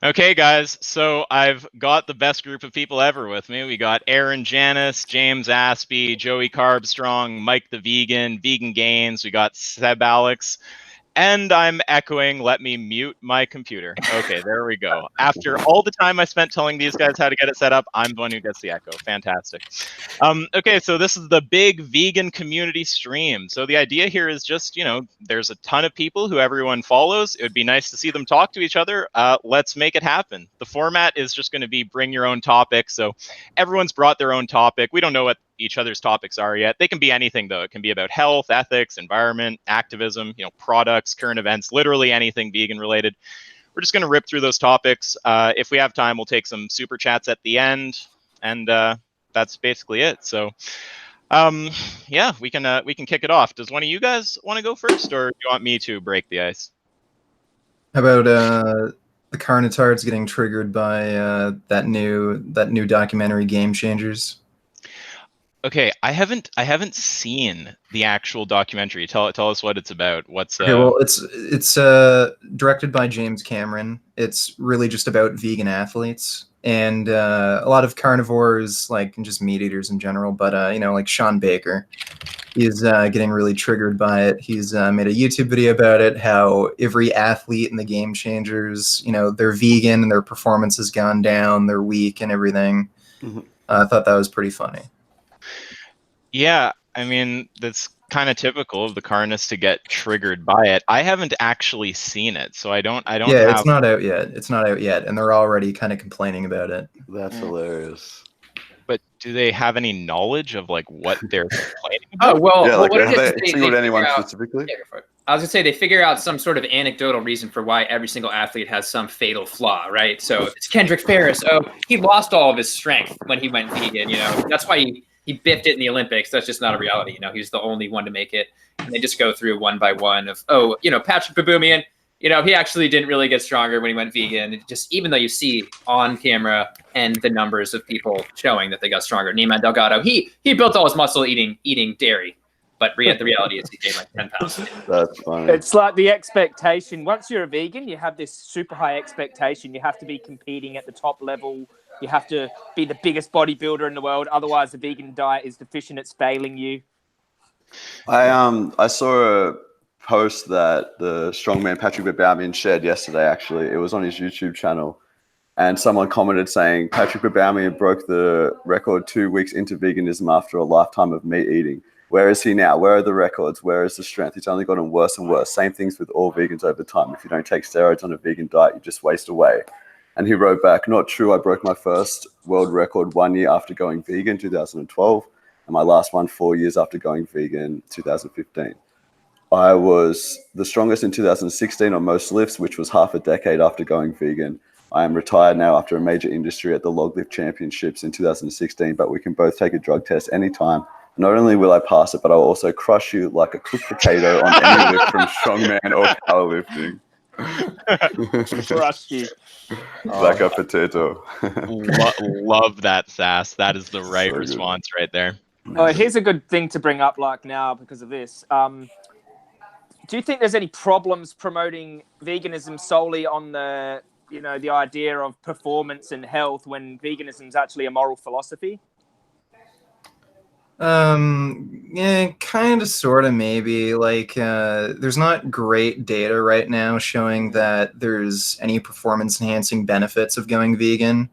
Okay, guys, so I've got the best group of people ever with me. We got Erin Janus, James Aspey, Joey Carbstrong, Mike the Vegan, Vegan Gains. We got Seb Alex. And I'm echoing, let me mute my computer. Okay, there we go. After all the time I spent telling these guys how to get it set up, I'm the one who gets the echo. Fantastic. Okay, so this is the big vegan community stream. So the idea here is just, there's a ton of people who everyone follows. It would be nice to see them talk to each other. Let's make it happen. The format is just going to be bring your own topic. So everyone's brought their own topic. We don't know what each other's topics are yet. They can be anything, though. It can be about health, ethics, environment, activism, products, current events, literally anything vegan related. We're just going to rip through those topics. If we have time, we'll take some super chats at the end, and that's basically it. So, yeah, we can kick it off. Does one of you guys want to go first, or do you want me to break the ice? How about the Carnotards getting triggered by that new documentary, Game Changers? Okay, I haven't seen the actual documentary. Tell us what it's about. What's Okay, well, it's directed by James Cameron. It's really just about vegan athletes and a lot of carnivores, like, and just meat eaters in general. But like Sean Baker, he's getting really triggered by it. He's made a YouTube video about it. How every athlete in the Game Changers, they're vegan and their performance has gone down. They're weak and everything. Mm-hmm. I thought that was pretty funny. Yeah, I mean, that's kind of typical of the Carnists to get triggered by it. I haven't actually seen it, so I don't Yeah, it's not out yet. It's not out yet, and they're already kind of complaining about it. That's hilarious. But do they have any knowledge of like what they're complaining about? Oh, well, yeah, like, what have they singled anyone specifically? Yeah, I was gonna say they figure out some sort of anecdotal reason for why every single athlete has some fatal flaw, right? So if it's Kendrick Ferris, he lost all of his strength when he went vegan. That's why he biffed it in the Olympics. That's just not a reality. He's the only one to make it. And they just go through one by one of, Patrick Baboumian, he actually didn't really get stronger when he went vegan. It just, even though you see on camera and the numbers of people showing that they got stronger. Niman Delgado, he built all his muscle eating dairy. But the reality is he gained like 10 pounds. That's funny. It's like the expectation. Once you're a vegan, you have this super high expectation. You have to be competing at the top level. You have to be the biggest bodybuilder in the world. Otherwise, the vegan diet is deficient. It's failing you. I saw a post that the strongman Patrick Baboumian shared yesterday, actually. It was on his YouTube channel. And someone commented saying, Patrick Baboumian broke the record 2 weeks into veganism after a lifetime of meat eating. Where is he now? Where are the records? Where is the strength? It's only gotten worse and worse. Same things with all vegans over time. If you don't take steroids on a vegan diet, you just waste away. And he wrote back, not true. I broke my first world record 1 year after going vegan, 2012. And my last one 4 years after going vegan, 2015. I was the strongest in 2016 on most lifts, which was half a decade after going vegan. I am retired now after a major industry at the log lift championships in 2016, but we can both take a drug test anytime. Not only will I pass it, but I will also crush you like a cooked potato on any lift from strongman or powerlifting. Crush you. Like a potato. Love that, Sass. That is the right response right there. Here's a good thing to bring up like now because of this. Do you think there's any problems promoting veganism solely on the idea of performance and health when veganism is actually a moral philosophy? Yeah, kind of, sort of, maybe. Like, there's not great data right now showing that there's any performance-enhancing benefits of going vegan.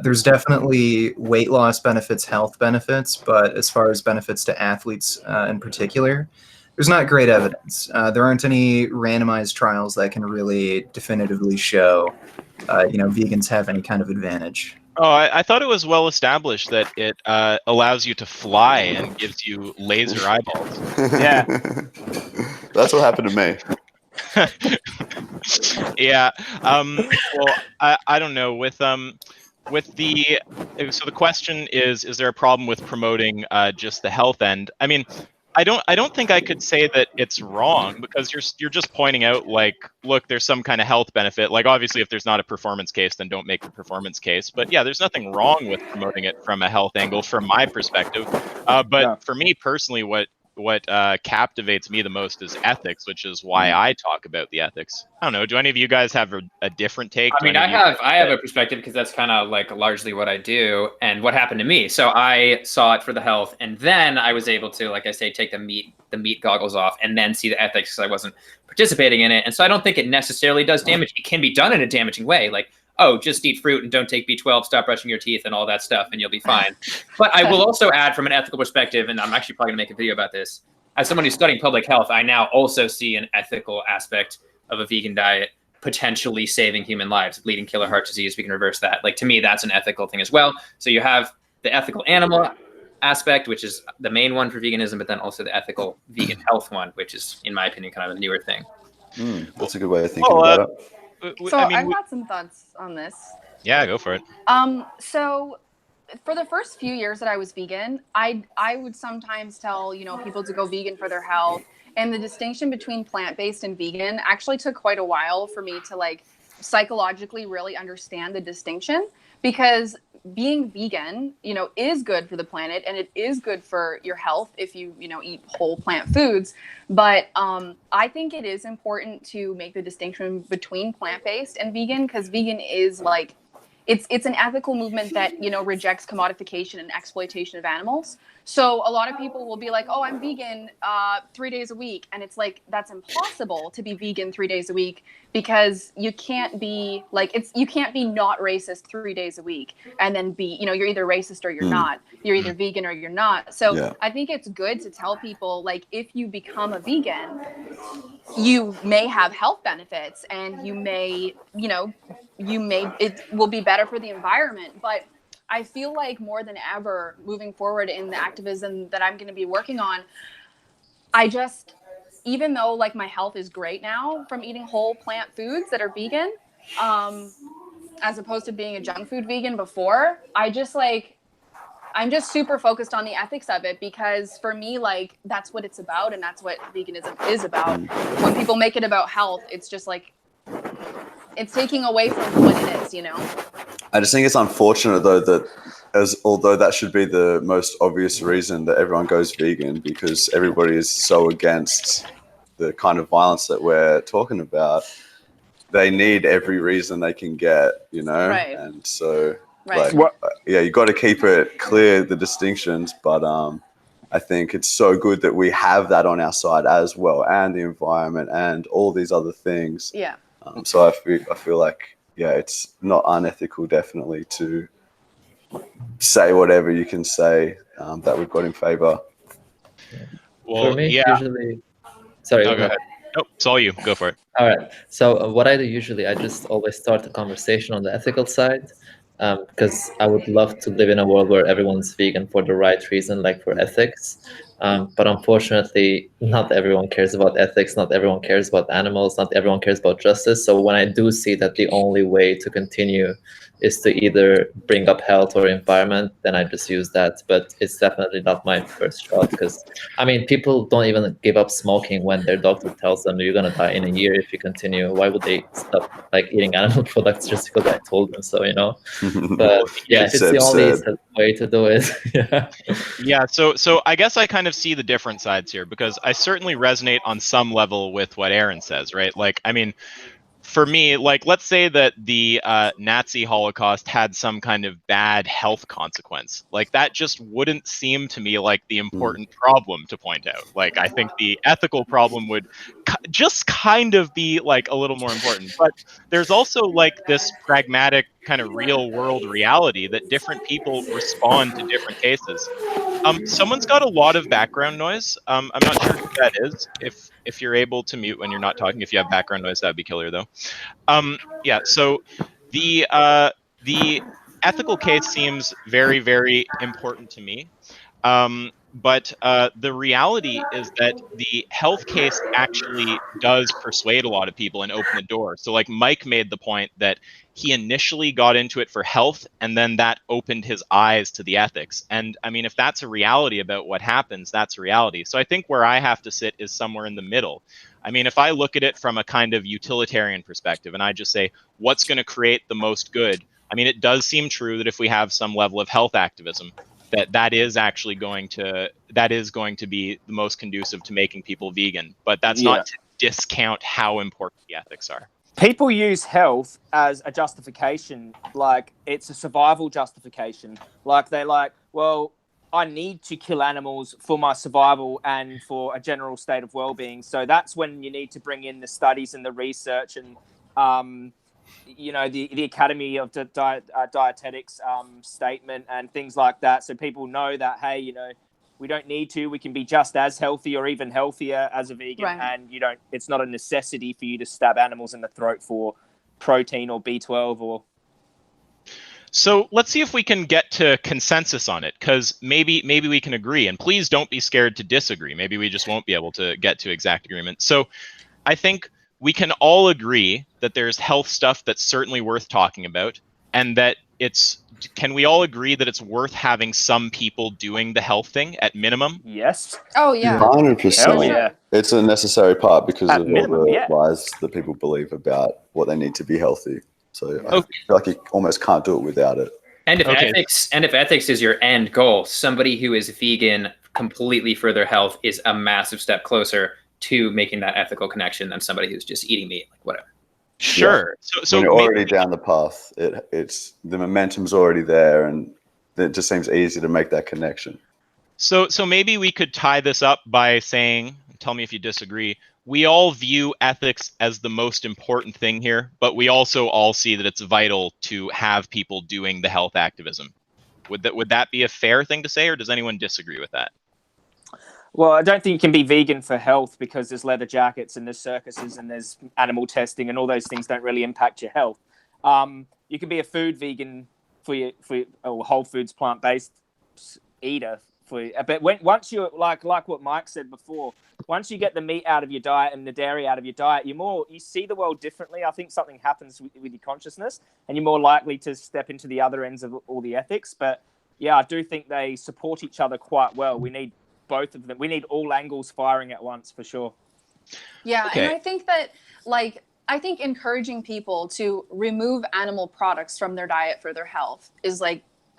There's definitely weight loss benefits, health benefits, but as far as benefits to athletes in particular, there's not great evidence. There aren't any randomized trials that can really definitively show, vegans have any kind of advantage. Oh, I thought it was well established that it allows you to fly and gives you laser eyeballs. Yeah. That's what happened to me. Yeah. Well, I don't know. With the so the question is there a problem with promoting just the health end? I mean, I don't think I could say that it's wrong because you're just pointing out, like, look, there's some kind of health benefit. Like, obviously, if there's not a performance case, then don't make the performance case. But yeah, there's nothing wrong with promoting it from a health angle, from my perspective. But for me personally, what captivates me the most is ethics, which is why I talk about the ethics. I don't know. Do any of you guys have a different take? I mean, I have a perspective because that's kind of like largely what I do and what happened to me. So I saw it for the health, and then I was able to, like I say, take the meat goggles off and then see the ethics because I wasn't participating in it. And so I don't think it necessarily does damage. It can be done in a damaging way, like, oh, just eat fruit and don't take B12, stop brushing your teeth and all that stuff, and you'll be fine. But I will also add from an ethical perspective, and I'm actually probably gonna make a video about this. As someone who's studying public health, I now also see an ethical aspect of a vegan diet potentially saving human lives, bleeding killer heart disease. We can reverse that. Like, to me, that's an ethical thing as well. So you have the ethical animal aspect, which is the main one for veganism, but then also the ethical vegan health one, which is, in my opinion, kind of a newer thing. That's a good way of thinking about it. So I've got some thoughts on this. Yeah, go for it. So for the first few years that I was vegan, I would sometimes tell, people to go vegan for their health. And the distinction between plant-based and vegan actually took quite a while for me to psychologically really understand the distinction, because being vegan, is good for the planet and it is good for your health if you, eat whole plant foods. But I think it is important to make the distinction between plant-based and vegan, because vegan is it's an ethical movement that, rejects commodification and exploitation of animals. So a lot of people will be like, oh, I'm vegan 3 days a week. And it's like, that's impossible to be vegan 3 days a week, because you can't be you can't be not racist 3 days a week and then be, you're either racist or you're not. You're either vegan or you're not. So I think it's good to tell people, if you become a vegan, you may have health benefits and you may, it will be better for the environment. But I feel like more than ever moving forward in the activism that I'm going to be working on, even though my health is great now from eating whole plant foods that are vegan, as opposed to being a junk food vegan before, I'm just super focused on the ethics of it, because for me, that's what it's about. And that's what veganism is about. When people make it about health, it's just it's taking away from what it is, I just think it's unfortunate, though, that although that should be the most obvious reason that everyone goes vegan, because everybody is so against the kind of violence that we're talking about, they need every reason they can get, Right. And so, Right. you got to keep it clear, the distinctions, but I think it's so good that we have that on our side as well, and the environment and all these other things. Yeah. So I feel like, it's not unethical, definitely, to say whatever you can say that we've got in favor. Well, for me, usually... Sorry, go ahead. Nope, it's all you. Go for it. All right. So what I do usually, I just always start a conversation on the ethical side, because I would love to live in a world where everyone's vegan for the right reason, like for ethics. But unfortunately, not everyone cares about ethics. Not everyone cares about animals. Not everyone cares about justice. So when I do see that the only way to continue is to either bring up health or environment, then I just use that. But it's definitely not my first shot, because people don't even give up smoking when their doctor tells them you're going to die in a year if you continue. Why would they stop eating animal products just because I told them so, But if it's the only way to do it. So I guess I kind of see the different sides here, because I certainly resonate on some level with what Erin says, right? For me, let's say that the Nazi Holocaust had some kind of bad health consequence. That just wouldn't seem to me like the important problem to point out. I think the ethical problem would just kind of be a little more important. But there's also this pragmatic kind of real world reality that different people respond to different cases. Someone's got a lot of background noise. I'm not sure who that is. If you're able to mute when you're not talking, if you have background noise, that'd be killer though. So the ethical case seems very, very important to me. But the reality is that the health case actually does persuade a lot of people and open the door. So Mike made the point that he initially got into it for health, and then that opened his eyes to the ethics. And if that's a reality about what happens, that's a reality. So I think where I have to sit is somewhere in the middle. If I look at it from a kind of utilitarian perspective and I just say, what's going to create the most good? It does seem true that if we have some level of health activism, that is actually going to be the most conducive to making people vegan. But that's not to discount how important the ethics are. People use health as a justification, like it's a survival justification. Like they're like, well, I need to kill animals for my survival and for a general state of well-being. So that's when you need to bring in the studies and the research and, the Academy of Dietetics statement and things like that. So people know that, hey, we don't need to. We can be just as healthy or even healthier as a vegan, Right. and it's not a necessity for you to stab animals in the throat for protein or B12 or. So let's see if we can get to consensus on it, because maybe we can agree. And please don't be scared to disagree. Maybe we just won't be able to get to exact agreement. So I think we can all agree that there's health stuff that's certainly worth talking about, and that can we all agree that it's worth having some people doing the health thing at minimum? Yes. Oh yeah. 100%. Hell yeah. It's a necessary part because At of minimum, all the yeah. lies that people believe about what they need to be healthy. So I Okay. feel like you almost can't do it without it. And if Okay. ethics is your end goal, somebody who is vegan completely for their health is a massive step closer to making that ethical connection than somebody who's just eating meat, like whatever. Sure. So when you're maybe- already down the path, it's the momentum's already there, and it just seems easy to make that connection. So maybe we could tie this up by saying, tell me if you disagree, we all view ethics as the most important thing here, but we also all see that it's vital to have people doing the health activism. Would that be a fair thing to say, or does anyone disagree with that? Well, I don't think you can be vegan for health because there's leather jackets and there's circuses and there's animal testing and all those things don't really impact your health. You can be a food vegan for whole foods plant-based eater but once you like what Mike said before, once you get the meat out of your diet and the dairy out of your diet, you see the world differently. I think something happens with your consciousness, and you're more likely to step into the other ends of all the ethics. But yeah, I do think they support each other quite well. We need both of them. We need all angles firing at once for sure. Yeah, Okay. and I think that I think encouraging people to remove animal products from their diet for their health is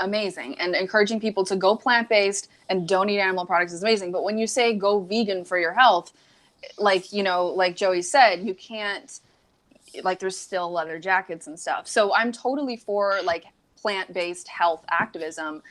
amazing, and encouraging people to go plant-based and don't eat animal products is amazing. But when you say go vegan for your health, like Joey said, you can't, there's still leather jackets and stuff. So I'm totally for plant-based health activism,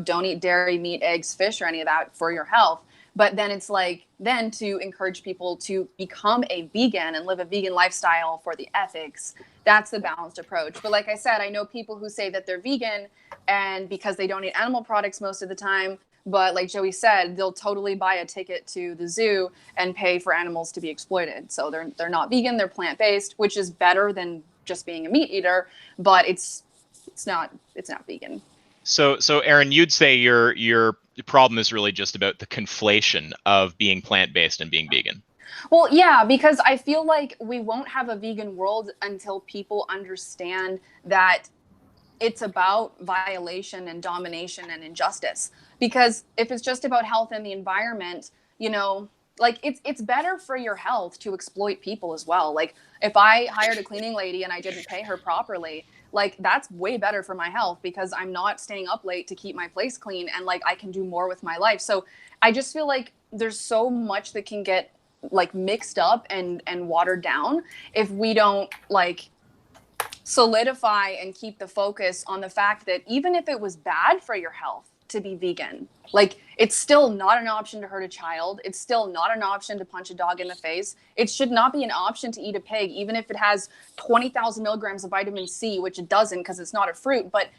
don't eat dairy, meat, eggs, fish, or any of that for your health. But then it's then to encourage people to become a vegan and live a vegan lifestyle for the ethics. That's the balanced approach. But like I said, I know people who say that they're vegan and because they don't eat animal products most of the time, but like Joey said, they'll totally buy a ticket to the zoo and pay for animals to be exploited. So they're not vegan, they're plant-based, which is better than just being a meat eater, but it's not vegan. So Erin, you'd say your problem is really just about the conflation of being plant-based and being vegan. Well, yeah, because I feel like we won't have a vegan world until people understand that it's about violation and domination and injustice. Because if it's just about health and the environment, it's better for your health to exploit people as well. Like if I hired a cleaning lady and I didn't pay her properly, that's way better for my health because I'm not staying up late to keep my place clean and I can do more with my life. So I just feel like there's so much that can get mixed up and watered down if we don't solidify and keep the focus on the fact that even if it was bad for your health to be vegan, it's still not an option to hurt a child. It's still not an option to punch a dog in the face. It should not be an option to eat a pig, even if it has 20,000 milligrams of vitamin C, which it doesn't because it's not a fruit. But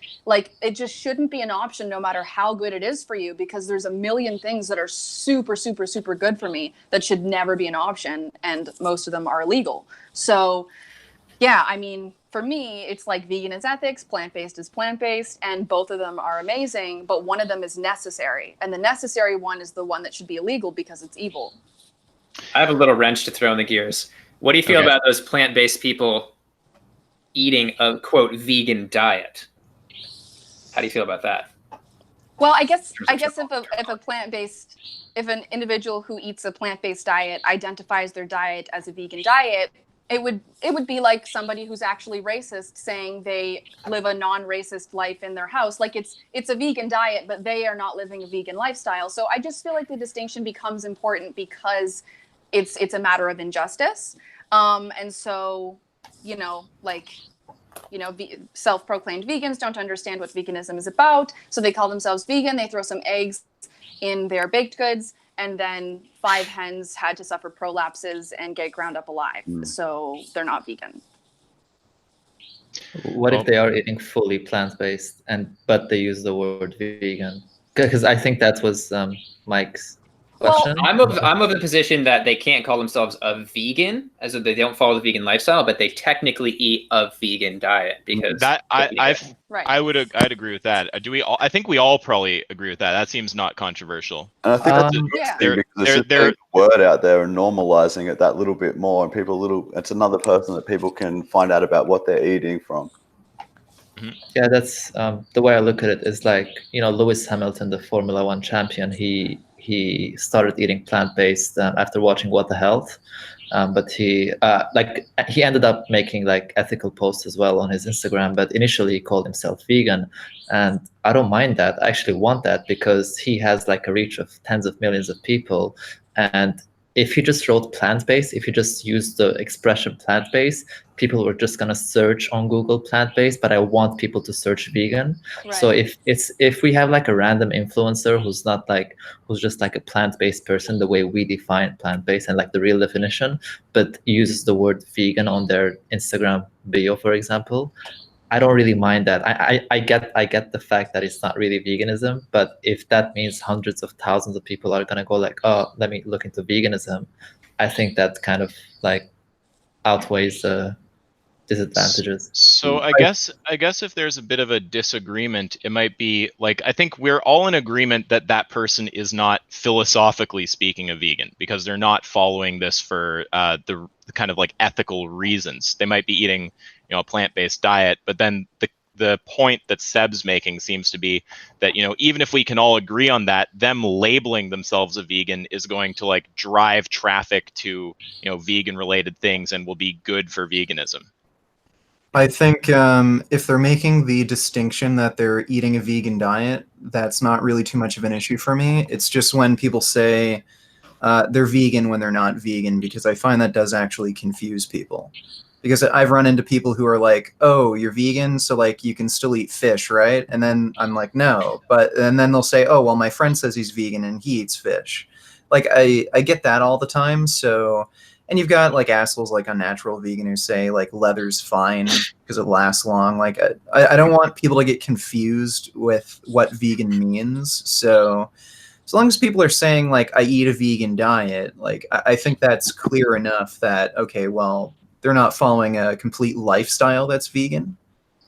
it just shouldn't be an option no matter how good it is for you, because there's a million things that are super, super, super good for me that should never be an option. And most of them are illegal. So yeah, I mean, for me, it's vegan is ethics, plant-based is plant-based, and both of them are amazing, but one of them is necessary. And the necessary one is the one that should be illegal because it's evil. I have a little wrench to throw in the gears. What do you feel about those plant-based people eating a, quote, vegan diet? How do you feel about that? Well, I guess if an individual who eats a plant-based diet identifies their diet as a vegan diet, it would be like somebody who's actually racist saying they live a non-racist life in their house. Like it's a vegan diet, but they are not living a vegan lifestyle. So I just feel like the distinction becomes important because it's a matter of injustice. And so, self-proclaimed vegans don't understand what veganism is about. So they call themselves vegan. They throw some eggs in their baked goods, and then 5 hens had to suffer prolapses and get ground up alive. So they're not vegan. What if they are eating fully plant-based but they use the word vegan? Because I think that was Mike's question. Well, I'm of the position that they can't call themselves a vegan, as if they don't follow the vegan lifestyle, but they technically eat a vegan diet because that I'd agree with that. Do we all? I think we all probably agree with that. That seems not controversial. And I think that's a good thing because there's a word out there and normalizing it that little bit more, and it's another person that people can find out about what they're eating from. Yeah, that's the way I look at it is like, Lewis Hamilton, the Formula One champion, he started eating plant-based after watching What the Health. But he ended up making like ethical posts as well on his Instagram, but initially he called himself vegan. And I don't mind that. I actually want that because he has like a reach of tens of millions of people. And if he just wrote plant-based, if he just used the expression plant-based, people were just gonna search on Google plant-based, but I want people to search vegan. Right. So if we have like a random influencer who's just like a plant-based person, the way we define plant-based and like the real definition, but uses the word vegan on their Instagram bio, for example, I don't really mind that. I get the fact that it's not really veganism, but if that means hundreds of thousands of people are gonna go like, oh, let me look into veganism, I think that kind of like outweighs the disadvantages. So I guess if there's a bit of a disagreement, it might be like, I think we're all in agreement that that person is not philosophically speaking a vegan because they're not following this for the kind of like ethical reasons. They might be eating a plant-based diet, but then the point that Seb's making seems to be that even if we can all agree on that, them labeling themselves a vegan is going to like drive traffic to vegan related things and will be good for veganism. I think if they're making the distinction that they're eating a vegan diet, that's not really too much of an issue for me. It's just when people say they're vegan when they're not vegan, because I find that does actually confuse people. Because I've run into people who are like, oh, you're vegan, so like you can still eat fish, right? And then I'm like, no. And then they'll say, oh, well, my friend says he's vegan and he eats fish. Like I get that all the time. So, and you've got like assholes like Unnatural Vegan who say like leather's fine because it lasts long. Like I don't want people to get confused with what vegan means. So as long as people are saying like I eat a vegan diet, like I think that's clear enough that, okay, well, they're not following a complete lifestyle that's vegan,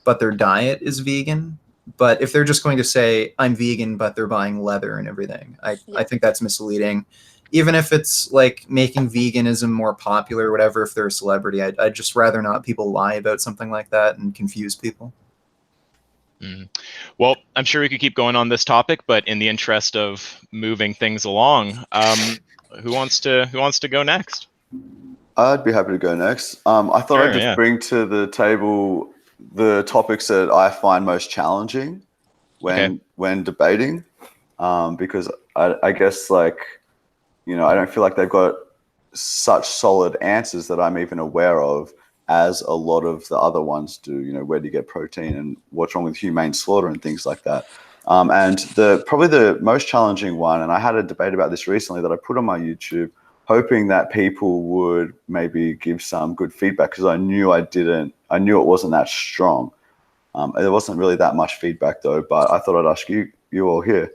but their diet is vegan. But if they're just going to say I'm vegan, but they're buying leather and everything, I think that's misleading. Even if it's like making veganism more popular or whatever, if they're a celebrity, I'd just rather not people lie about something like that and confuse people. Well, I'm sure we could keep going on this topic, but in the interest of moving things along, who wants to go next? I'd be happy to go next. I thought I'd just bring to the table the topics that I find most challenging when debating, because I guess I don't feel like they've got such solid answers that I'm even aware of as a lot of the other ones do. Where do you get protein and what's wrong with humane slaughter and things like that. And probably the most challenging one, and I had a debate about this recently that I put on my YouTube, hoping that people would maybe give some good feedback, because I knew it wasn't that strong. There wasn't really that much feedback though, but I thought I'd ask you all here.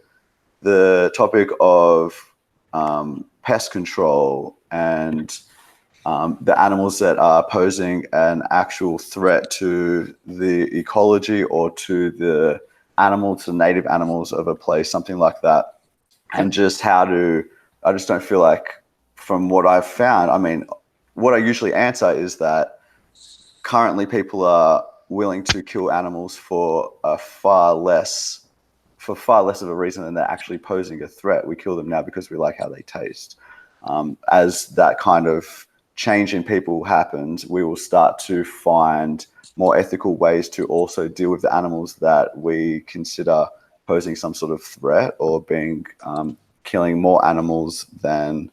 The topic of pest control and the animals that are posing an actual threat to the ecology or to the native animals of a place, something like that. And just I just don't feel like, from what I've found, I mean, what I usually answer is that currently people are willing to kill animals for far less of a reason than they're actually posing a threat. We kill them now because we like how they taste. As that kind of change in people happens, we will start to find more ethical ways to also deal with the animals that we consider posing some sort of threat, or being killing more animals than,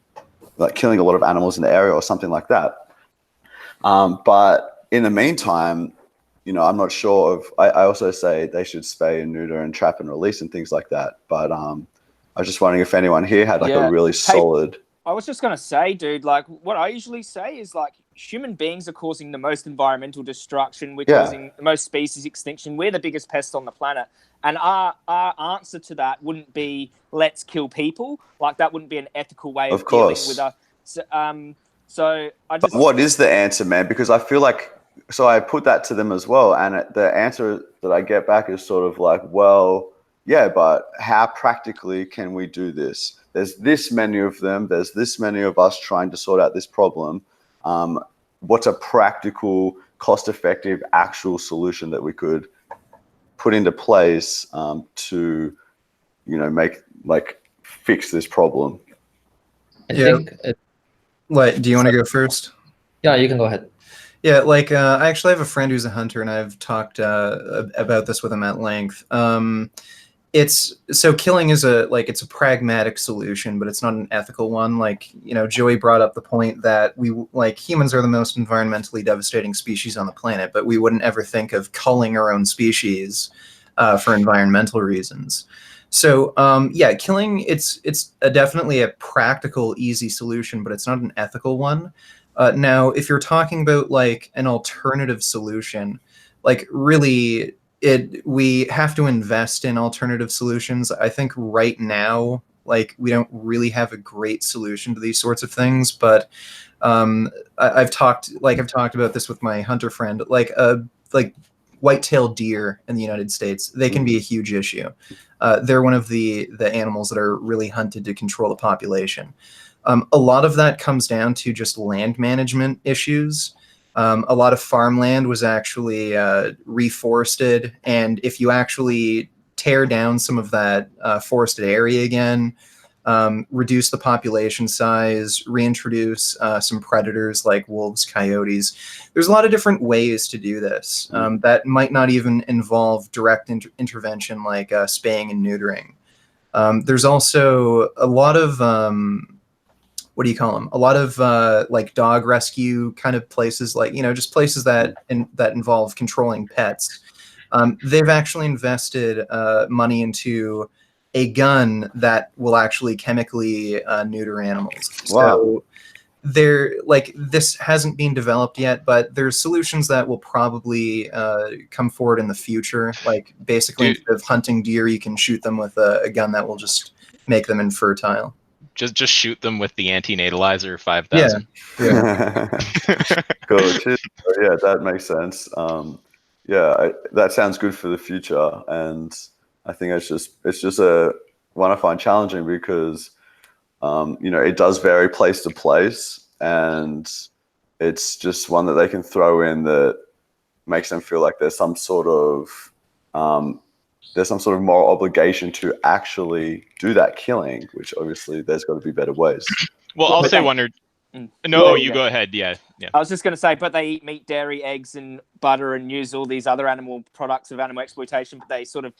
like killing a lot of animals in the area or something like that. But in the meantime, you know, I'm not sure of, I also say they should spay and neuter and trap and release and things like that. But I was just wondering if anyone here had like a really solid... I was just going to say, dude, like what I usually say is like human beings are causing the most environmental destruction. We're causing the most species extinction. We're the biggest pest on the planet. And our answer to that wouldn't be let's kill people. Like that wouldn't be an ethical way of dealing with us. So I just... But what is the answer, man? Because I feel like, so I put that to them as well. And the answer that I get back is sort of like, well, yeah, but how practically can we do this? There's this many of them. There's this many of us trying to sort out this problem. What's a practical, cost-effective, actual solution that we could put into place to, you know, fix this problem? I think. Do you want to go first? Yeah, you can go ahead. Yeah, like I actually have a friend who's a hunter, and I've talked about this with him at length. Killing is it's a pragmatic solution, but it's not an ethical one. Like, you know, Joey brought up the point that humans are the most environmentally devastating species on the planet, but we wouldn't ever think of culling our own species for environmental reasons. So killing, it's definitely a practical, easy solution, but it's not an ethical one. Now, if you're talking about like an alternative solution, like really, we have to invest in alternative solutions. I think right now, like we don't really have a great solution to these sorts of things. But I've talked about this with my hunter friend. Like white-tailed deer in the United States, they can be a huge issue. They're one of the animals that are really hunted to control the population. A lot of that comes down to just land management issues. A lot of farmland was actually reforested, and if you actually tear down some of that forested area again, reduce the population size, reintroduce some predators like wolves, coyotes, there's a lot of different ways to do this that might not even involve direct intervention like spaying and neutering. There's also a lot of what do you call them? A lot of like dog rescue kind of places, like, you know, just places that involve controlling pets. They've actually invested money into a gun that will actually chemically neuter animals. Wow. So this hasn't been developed yet, but there's solutions that will probably come forward in the future. Like basically, instead of hunting deer, you can shoot them with a gun that will just make them infertile. Just shoot them with the anti-natalizer 5000. Yeah. Cool. Yeah, that makes sense. That sounds good for the future, and I think it's just a one I find challenging because you know, it does vary place to place, and it's just one that they can throw in that makes them feel like there's some sort of moral obligation to actually do that killing, which obviously there's got to be better ways. Well, I'll say one or no. You go ahead. Yeah. I was just going to say, but they eat meat, dairy, eggs, and butter, and use all these other animal products of animal exploitation. But they sort of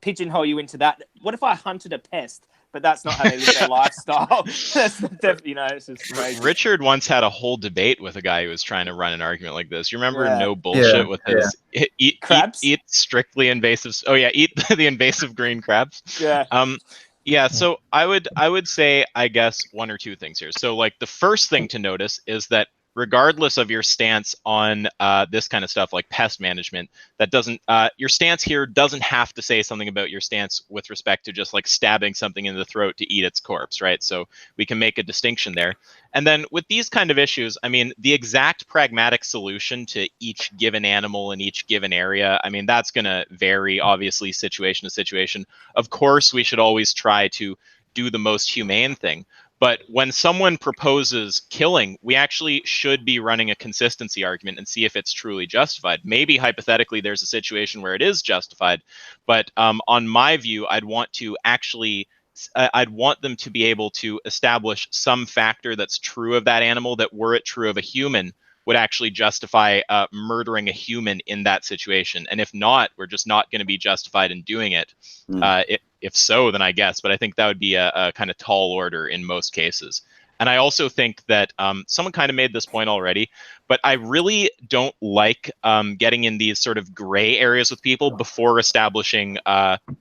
pigeonhole you into that. What if I hunted a pest? But that's not how they live their lifestyle. That's you know, it's just crazy. Richard once had a whole debate with a guy who was trying to run an argument like this. You remember No Bullshit with his eat crabs? Eat strictly invasive. Oh yeah, eat the invasive green crabs. Yeah. So I would say, I guess, one or two things here. So like the first thing to notice is that regardless of your stance on this kind of stuff like pest management, that doesn't your stance here doesn't have to say something about your stance with respect to just like stabbing something in the throat to eat its corpse, right? So we can make a distinction there. And then with these kind of issues, I mean, the exact pragmatic solution to each given animal in each given area, I mean, that's going to vary, obviously, situation to situation. Of course, we should always try to do the most humane thing. But when someone proposes killing, we actually should be running a consistency argument and see if it's truly justified. Maybe hypothetically there's a situation where it is justified, but on my view, I'd want to actually I'd want them to be able to establish some factor that's true of that animal that, were it true of a human, would actually justify murdering a human in that situation. And if not, we're just not going to be justified in doing it. If so, then I guess. But I think that would be a kind of tall order in most cases. And I also think that someone kind of made this point already, but I really don't like getting in these sort of gray areas with people before establishing,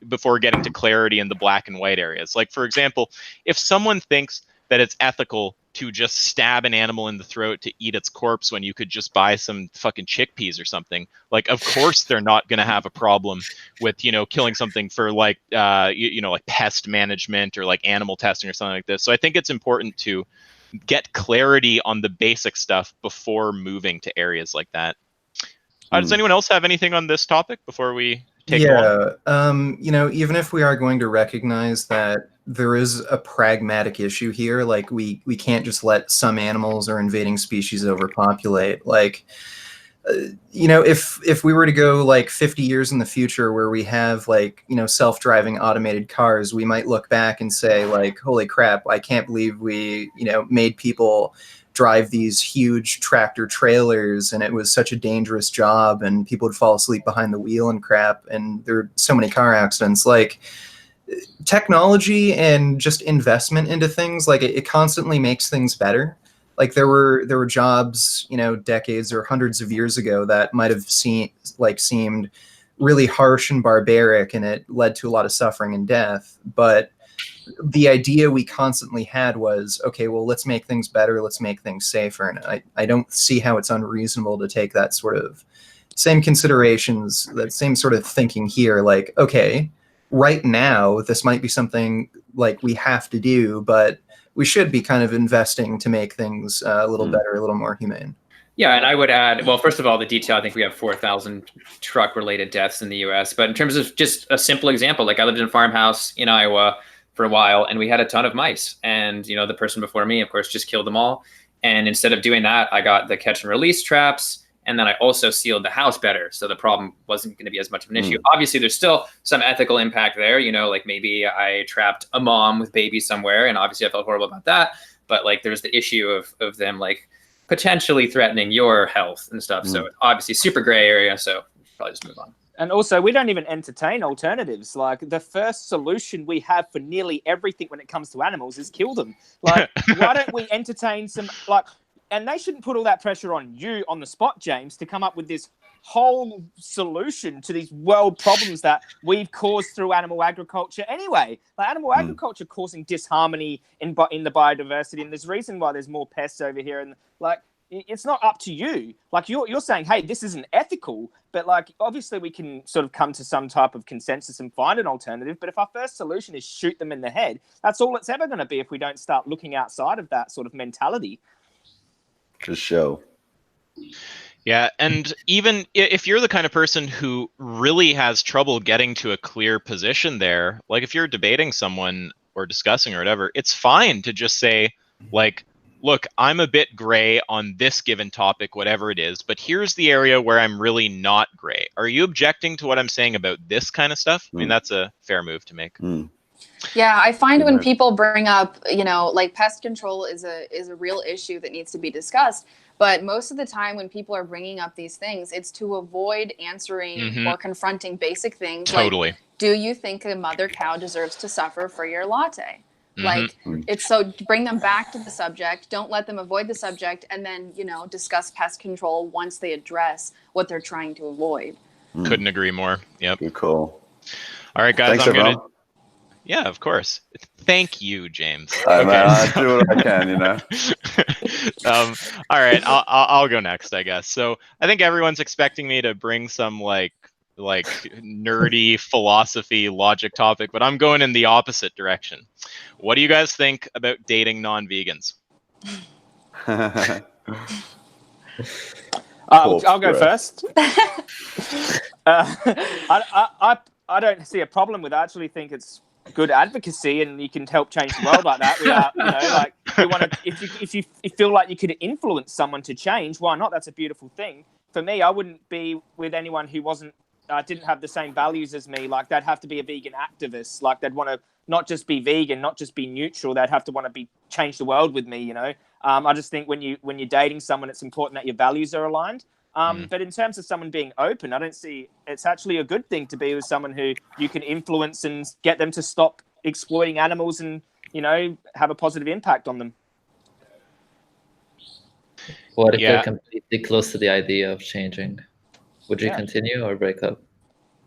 before getting to clarity in the black and white areas. Like, for example, if someone thinks that it's ethical to just stab an animal in the throat to eat its corpse when you could just buy some fucking chickpeas or something, like, of course they're not going to have a problem with, you know, killing something for like, like pest management or like animal testing or something like this. So I think it's important to get clarity on the basic stuff before moving to areas like that. Does anyone else have anything on this topic before we take it on? Even if we are going to recognize that there is a pragmatic issue here, like we can't just let some animals or invading species overpopulate. Like, if we were to go like 50 years in the future where we have like, self-driving automated cars, we might look back and say like, holy crap, I can't believe we, made people drive these huge tractor trailers and it was such a dangerous job and people would fall asleep behind the wheel and crap. And there are so many car accidents. Like, technology and just investment into things, like it constantly makes things better. Like there were jobs, decades or hundreds of years ago that might have seemed really harsh and barbaric, and it led to a lot of suffering and death. But the idea we constantly had was, okay, well, let's make things better, let's make things safer. And I don't see how it's unreasonable to take that sort of same considerations, that same sort of thinking here. Like, okay, right now, this might be something like we have to do, but we should be kind of investing to make things a little better, a little more humane. Yeah, and I would add, well, first of all, the detail, I think we have 4,000 truck-related deaths in the U.S. But in terms of just a simple example, like I lived in a farmhouse in Iowa for a while, and we had a ton of mice. And, the person before me, of course, just killed them all. And instead of doing that, I got the catch and release traps. And then I also sealed the house better. So the problem wasn't going to be as much of an issue. Obviously, there's still some ethical impact there. Like maybe I trapped a mom with baby somewhere, and obviously I felt horrible about that. But like there's the issue of them like potentially threatening your health and stuff. So it's obviously super gray area. So probably just move on. And also, we don't even entertain alternatives. Like, the first solution we have for nearly everything when it comes to animals is kill them. Like, why don't we entertain some, like... And they shouldn't put all that pressure on you on the spot, James, to come up with this whole solution to these world problems that we've caused through animal agriculture anyway. Like, animal agriculture causing disharmony in the biodiversity, and there's a reason why there's more pests over here. And like, it's not up to you. Like, you're saying, hey, this isn't ethical, but like, obviously we can sort of come to some type of consensus and find an alternative. But if our first solution is shoot them in the head, that's all it's ever going to be if we don't start looking outside of that sort of mentality. Just show. Yeah, and even if you're the kind of person who really has trouble getting to a clear position there, like if you're debating someone or discussing or whatever, it's fine to just say, like, look, I'm a bit gray on this given topic, whatever it is, but here's the area where I'm really not gray. Are you objecting to what I'm saying about this kind of stuff? I mean, that's a fair move to make. Yeah, I find when people bring up, like pest control is a real issue that needs to be discussed. But most of the time when people are bringing up these things, it's to avoid answering or confronting basic things. Totally. Like, do you think a mother cow deserves to suffer for your latte? Like, it's so bring them back to the subject. Don't let them avoid the subject, and then, discuss pest control once they address what they're trying to avoid. Couldn't agree more. Yep. Good call. All right, guys, Thanks, I'm going everyone. to... Yeah, of course. Thank you, James. Man, I do what I can, All right, I'll go next, I guess. So I think everyone's expecting me to bring some like nerdy philosophy logic topic, but I'm going in the opposite direction. What do you guys think about dating non-vegans? I'll go first. I don't see a problem with it. I actually think it's good advocacy, and you can help change the world like that. We are, like, we want to. If you feel like you could influence someone to change, why not? That's a beautiful thing. For me, I wouldn't be with anyone who wasn't didn't have the same values as me, like they'd have to be a vegan activist. Like they'd want to not just be vegan, not just be neutral. They'd have to want to change the world with me. I just think when you're dating someone, it's important that your values are aligned. But in terms of someone being open, I don't see it's actually a good thing to be with someone who you can influence and get them to stop exploiting animals and, have a positive impact on them. What if they're completely close to the idea of changing? Would you Yeah. continue or break up?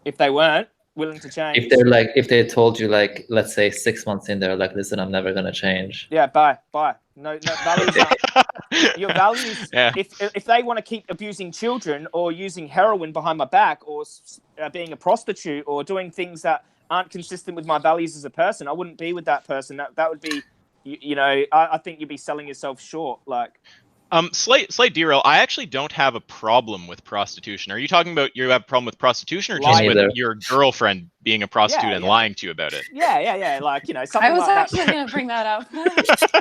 If they weren't willing to change. If they told you, like, let's say 6 months in, they're like, listen, I'm never gonna change. Yeah, bye. No values. Your values. Yeah. If they want to keep abusing children or using heroin behind my back or being a prostitute or doing things that aren't consistent with my values as a person, I wouldn't be with that person. That would be, I think you'd be selling yourself short. Like, slight derail. I actually don't have a problem with prostitution. Are you talking about you have a problem with prostitution, or just Lying. with your girlfriend being a prostitute and lying to you about it? Yeah. Like, something I was like actually going to bring that up.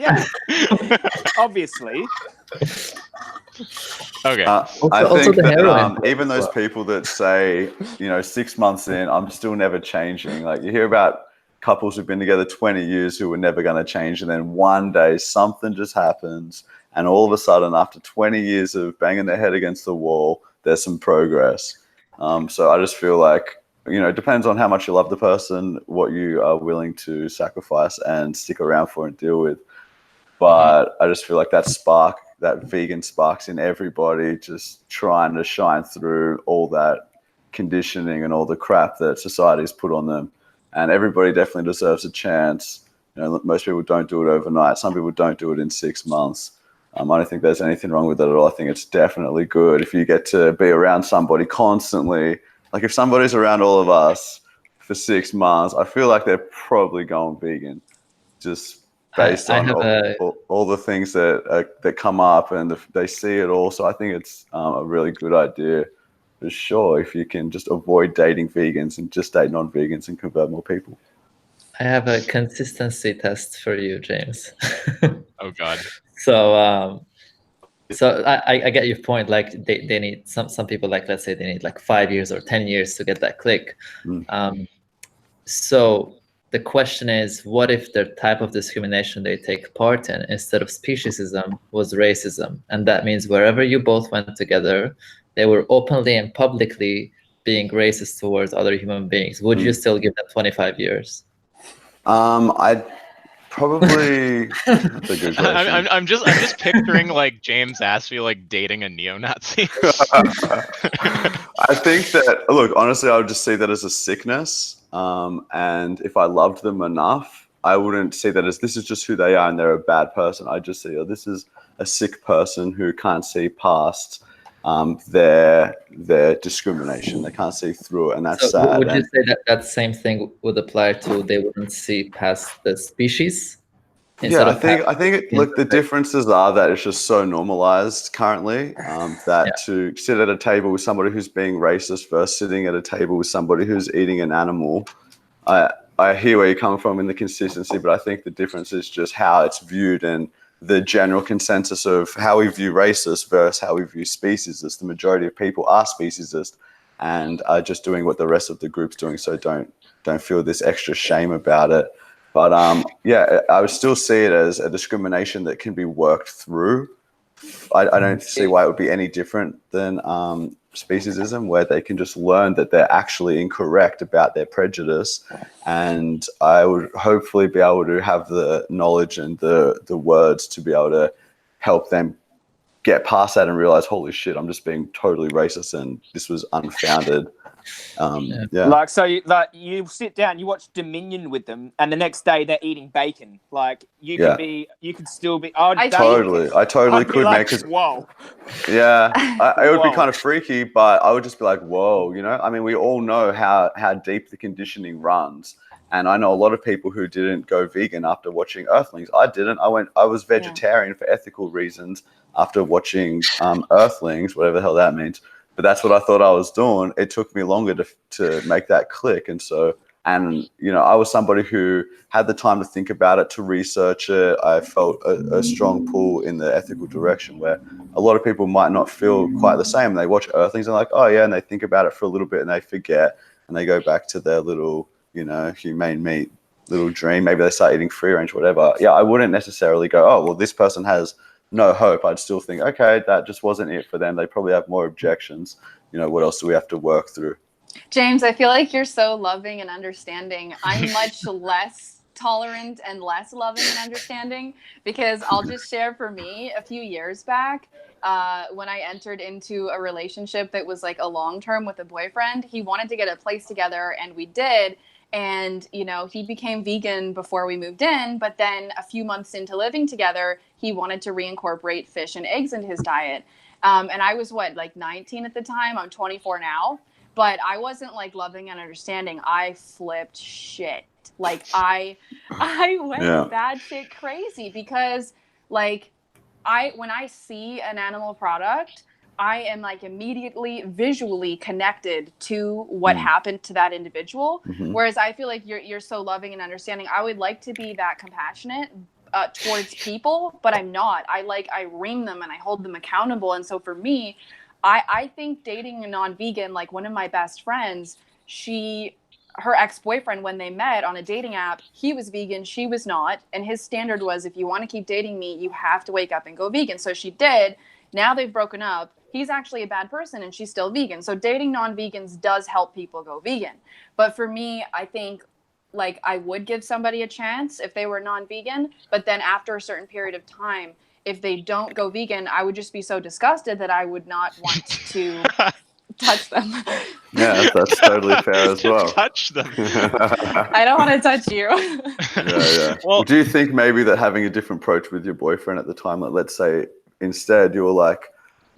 Yeah, obviously. Okay. I Also think the that heroin. even those people that say, 6 months in, I'm still never changing. Like, you hear about couples who've been together 20 years who were never going to change, and then one day something just happens, and all of a sudden, after 20 years of banging their head against the wall, there's some progress. So I just feel like, it depends on how much you love the person, what you are willing to sacrifice and stick around for and deal with. But I just feel like that vegan sparks in everybody, just trying to shine through all that conditioning and all the crap that society's put on them. And everybody definitely deserves a chance. Most people don't do it overnight. Some people don't do it in 6 months. I don't think there's anything wrong with it at all. I think it's definitely good if you get to be around somebody constantly. Like, if somebody's around all of us for 6 months, I feel like they're probably going vegan, just based on all the things that come up, and they see it all. So I think it's a really good idea, for sure, if you can just avoid dating vegans and just date non-vegans and convert more people. I have a consistency test for you, James. Oh God. So I get your point. Like, they need some people, like, let's say they need like 5 years or 10 years to get that click. So the question is, what if the type of discrimination they take part in, instead of speciesism, was racism? And that means wherever you both went together, they were openly and publicly being racist towards other human beings. Would you still give them 25 years? I'd probably. That's a good question. I'm just picturing like James Aspey like dating a neo-Nazi. I think that, look, honestly, I would just see that as a sickness. And if I loved them enough, I wouldn't see that as this is just who they are and they're a bad person. I just see, this is a sick person who can't see past their discrimination. They can't see through it, and that's sad. Would you say that same thing would apply to they wouldn't see past the species? Yeah, I think look, the differences are that it's just so normalized currently that to sit at a table with somebody who's being racist versus sitting at a table with somebody who's eating an animal, I hear where you're coming from in the consistency, but I think the difference is just how it's viewed and the general consensus of how we view racist versus how we view speciesist. The majority of people are speciesist and are just doing what the rest of the group's doing, so don't feel this extra shame about it. But I would still see it as a discrimination that can be worked through. I don't see why it would be any different than speciesism, where they can just learn that they're actually incorrect about their prejudice. And I would hopefully be able to have the knowledge and the words to be able to help them get past that and realize, holy shit, I'm just being totally racist and this was unfounded. Like, so you sit down, you watch Dominion with them, and the next day they're eating bacon. Like, you could still be. I totally could, like, man. Whoa. Yeah, it would be kind of freaky, but I would just be like, whoa, I mean, we all know how deep the conditioning runs. And I know a lot of people who didn't go vegan after watching Earthlings. I didn't. I was vegetarian for ethical reasons after watching Earthlings, whatever the hell that means. But that's what I thought I was doing. It took me longer to make that click. And so And, you know, I was somebody who had the time to think about it, to research it. I felt a strong pull in the ethical direction, where a lot of people might not feel quite the same. They watch Earthlings and like, oh yeah, and they think about it for a little bit and they forget and they go back to their little, you know, humane meat little dream. Maybe they start eating free range, whatever. Yeah, I wouldn't necessarily go, oh, well, this person has no hope. I'd still think, okay, that just wasn't it for them. They probably have more objections. You know, what else do we have to work through? James, I feel like you're so loving and understanding. I'm much less tolerant and less loving and understanding, because I'll just share for me, a few years back, when I entered into a relationship that was like a long-term with a boyfriend, he wanted to get a place together, and we did. And, you know, he became vegan before we moved in, but then a few months into living together, he wanted to reincorporate fish and eggs into his diet. And I was, like 19 at the time? I'm 24 now. But I wasn't like loving and understanding. I flipped shit. Like I went batshit crazy, because like when I see an animal product, I am like immediately visually connected to what happened to that individual. Whereas I feel like you're so loving and understanding. I would like to be that compassionate towards people, but I'm not. I ream them and I hold them accountable. And so for me, I think dating a non-vegan, like one of my best friends, her ex-boyfriend, when they met on a dating app, he was vegan, she was not. And his standard was, if you want to keep dating me, you have to wake up and go vegan. So she did. Now they've broken up. He's actually a bad person and she's still vegan. So dating non-vegans does help people go vegan. But for me, I think like I would give somebody a chance if they were non-vegan, but then after a certain period of time, if they don't go vegan, I would just be so disgusted that I would not want to touch them. Yeah, that's totally fair as well. Touch them. I don't want to touch you. Yeah. Well, do you think maybe that having a different approach with your boyfriend at the time, like let's say instead you were like,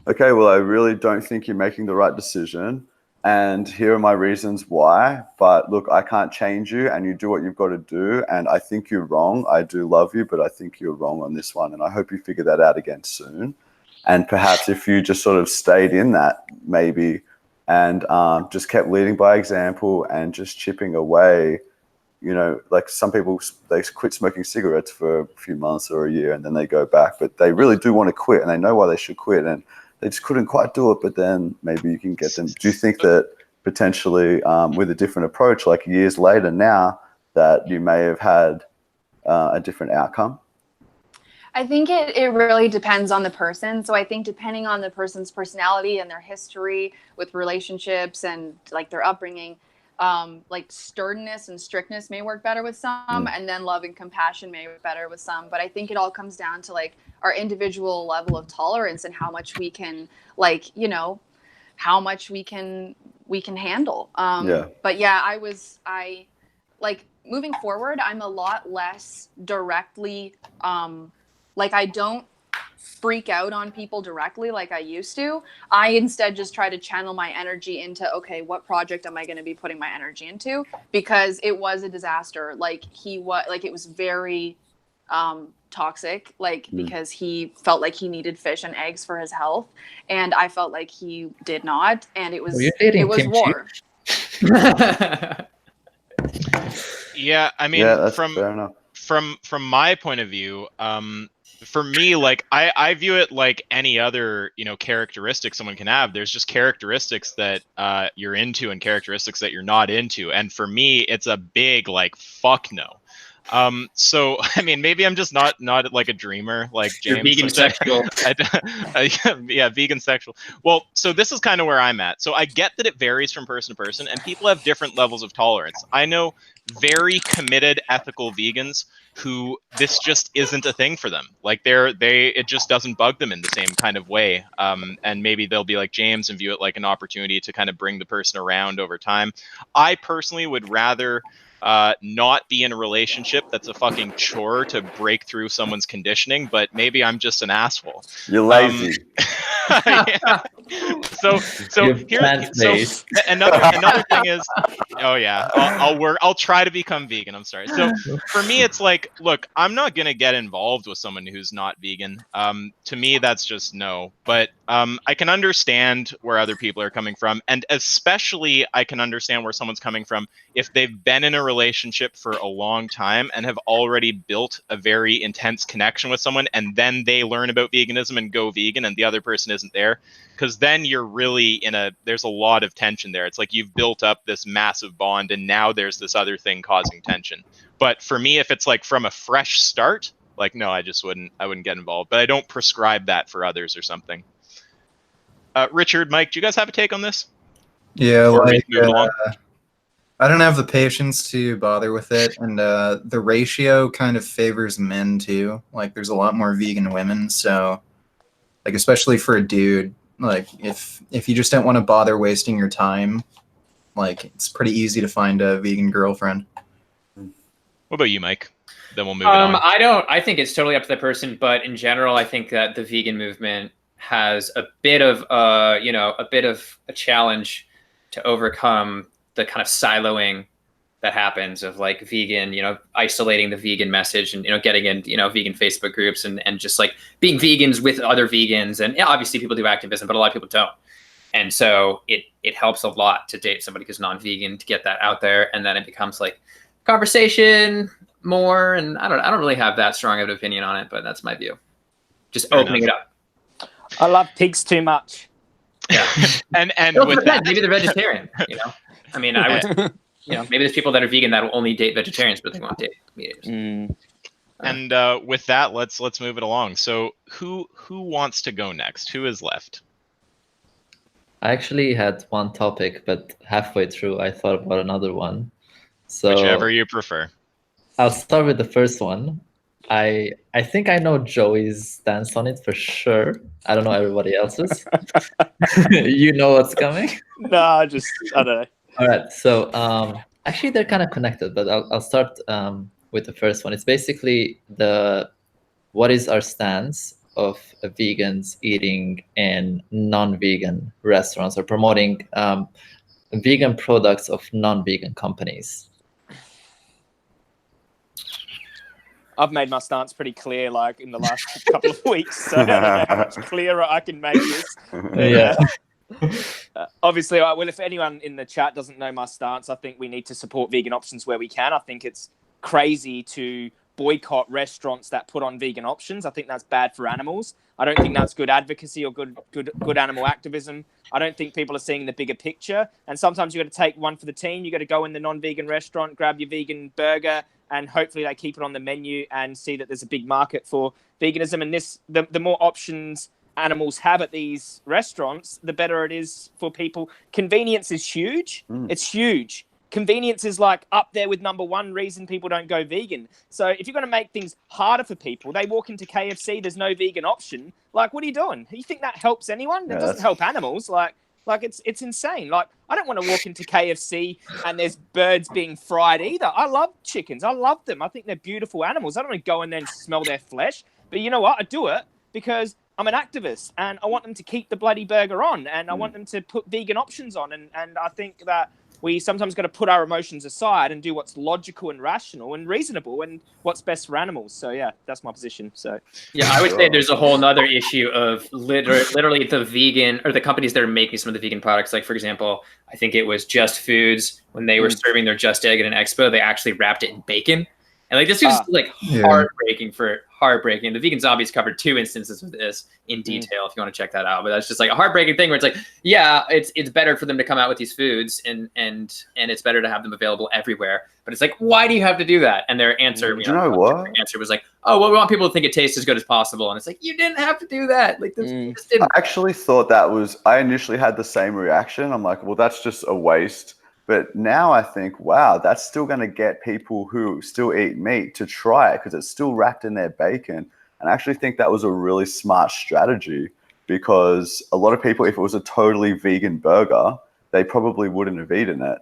okay, well, I really don't think you're making the right decision, and here are my reasons why, but look, I can't change you, and you do what you've got to do, and I think you're wrong. I do love you, but I think you're wrong on this one, and I hope you figure that out again soon. And perhaps if you just sort of stayed in that maybe and just kept leading by example and just chipping away, you know, like some people, they quit smoking cigarettes for a few months or a year and then they go back, but they really do want to quit and they know why they should quit and they just couldn't quite do it, but then maybe you can get them. Do you think that potentially with a different approach, like years later now, that you may have had a different outcome? I think it really depends on the person. So I think depending on the person's personality and their history with relationships and like their upbringing, like sturdiness and strictness may work better with some, and then love and compassion may work better with some. But I think it all comes down to like our individual level of tolerance and how much we can, like, you know, how much we can handle. But yeah, I like moving forward, I'm a lot less directly, like I don't freak out on people directly like I used to. I instead just try to channel my energy into, okay, what project am I going to be putting my energy into? Because it was a disaster. Like it was very toxic, like because he felt like he needed fish and eggs for his health, and I felt like he did not, and it was war. Yeah, I mean, that's fair enough. From my point of view, for me, like I view it like any other, you know, characteristic someone can have. There's just characteristics that you're into and characteristics that you're not into. And for me, it's a big like fuck no. So I mean, maybe I'm just not like a dreamer like James. You're vegan sexual. Yeah, vegan sexual. Well, so this is kind of where I'm at. So I get that it varies from person to person, and people have different levels of tolerance. I know very committed ethical vegans who this just isn't a thing for them. Like it just doesn't bug them in the same kind of way. And maybe they'll be like James and view it like an opportunity to kind of bring the person around over time. I personally would rather not be in a relationship that's a fucking chore to break through someone's conditioning, but maybe I'm just an asshole. You're lazy. Yeah. So another thing is, oh yeah, I'll try to become vegan. I'm sorry. So for me, it's like, look, I'm not gonna get involved with someone who's not vegan. To me, that's just no. But I can understand where other people are coming from, and especially I can understand where someone's coming from if they've been in a relationship for a long time and have already built a very intense connection with someone, and then they learn about veganism and go vegan and the other person isn't there, because then you're really there's a lot of tension there. It's like you've built up this massive bond and now there's this other thing causing tension. But for me, if it's like from a fresh start, like, no, I wouldn't get involved, but I don't prescribe that for others or something. Richard, Mike, do you guys have a take on this? Yeah, like, move along? I don't have the patience to bother with it, and the ratio kind of favors men too. Like, there's a lot more vegan women, so, like, especially for a dude, like, if you just don't want to bother wasting your time, like, it's pretty easy to find a vegan girlfriend. What about you, Mike? Then we'll move it on. I think it's totally up to the person, but in general, I think that the vegan movement has a bit of a challenge to overcome the kind of siloing that happens of like vegan, isolating the vegan message and, getting in, vegan Facebook groups and just like being vegans with other vegans. And obviously people do activism, but a lot of people don't. And so it helps a lot to date somebody who's non-vegan to get that out there. And then it becomes like conversation more. And I don't really have that strong of an opinion on it, but that's my view. Just opening it up. I love pigs too much. Yeah, and with that, maybe they're vegetarian. I mean, I would. Maybe there's people that are vegan that will only date vegetarians, but they won't date meat eaters. And with that, let's move it along. So, who wants to go next? Who is left? I actually had one topic, but halfway through, I thought about another one. So whichever you prefer. I'll start with the first one. I think I know Joey's stance on it for sure. I don't know everybody else's. You know what's coming? No, I don't know. All right. So actually, they're kind of connected, but I'll start with the first one. It's basically what is our stance of vegans eating in non-vegan restaurants or promoting vegan products of non-vegan companies. I've made my stance pretty clear, like in the last couple of weeks. So I don't know how much clearer I can make this. Yeah. Obviously, well, if anyone in the chat doesn't know my stance, I think we need to support vegan options where we can. I think it's crazy to boycott restaurants that put on vegan options. I think that's bad for animals. I don't think that's good advocacy or good animal activism. I don't think people are seeing the bigger picture. And sometimes you got to take one for the team. You got to go in the non-vegan restaurant, grab your vegan burger, and hopefully they keep it on the menu and see that there's a big market for veganism. And the more options animals have at these restaurants, the better it is for people. Convenience is huge. It's huge. Convenience is like up there with number one reason people don't go vegan. So if you're going to make things harder for people, they walk into KFC, there's no vegan option. Like, what are you doing? You think that helps anyone? It doesn't help animals. Like it's insane. Like, I don't want to walk into KFC and there's birds being fried either. I love chickens. I love them. I think they're beautiful animals. I don't want to go in there and smell their flesh. But you know what? I do it because I'm an activist and I want them to keep the bloody burger on and I want them to put vegan options on. And I think that we sometimes got to put our emotions aside and do what's logical and rational and reasonable and what's best for animals. So yeah, that's my position. So yeah, I would say there's a whole nother issue of literally the vegan or the companies that are making some of the vegan products. Like for example, I think it was Just Foods when they were serving their Just Egg at an expo, they actually wrapped it in bacon. And like this is like heartbreaking. The Vegan Zombies covered 2 instances of this in detail if you want to check that out. But that's just like a heartbreaking thing where it's like, yeah, it's better for them to come out with these foods and it's better to have them available everywhere. But it's like, why do you have to do that? And their answer, what? Answer was like, oh, well, we want people to think it tastes as good as possible. And it's like, you didn't have to do that. Like this just didn't. I actually thought I initially had the same reaction. I'm like, well, that's just a waste. But now I think, wow, that's still going to get people who still eat meat to try it because it's still wrapped in their bacon. And I actually think that was a really smart strategy because a lot of people, if it was a totally vegan burger, they probably wouldn't have eaten it.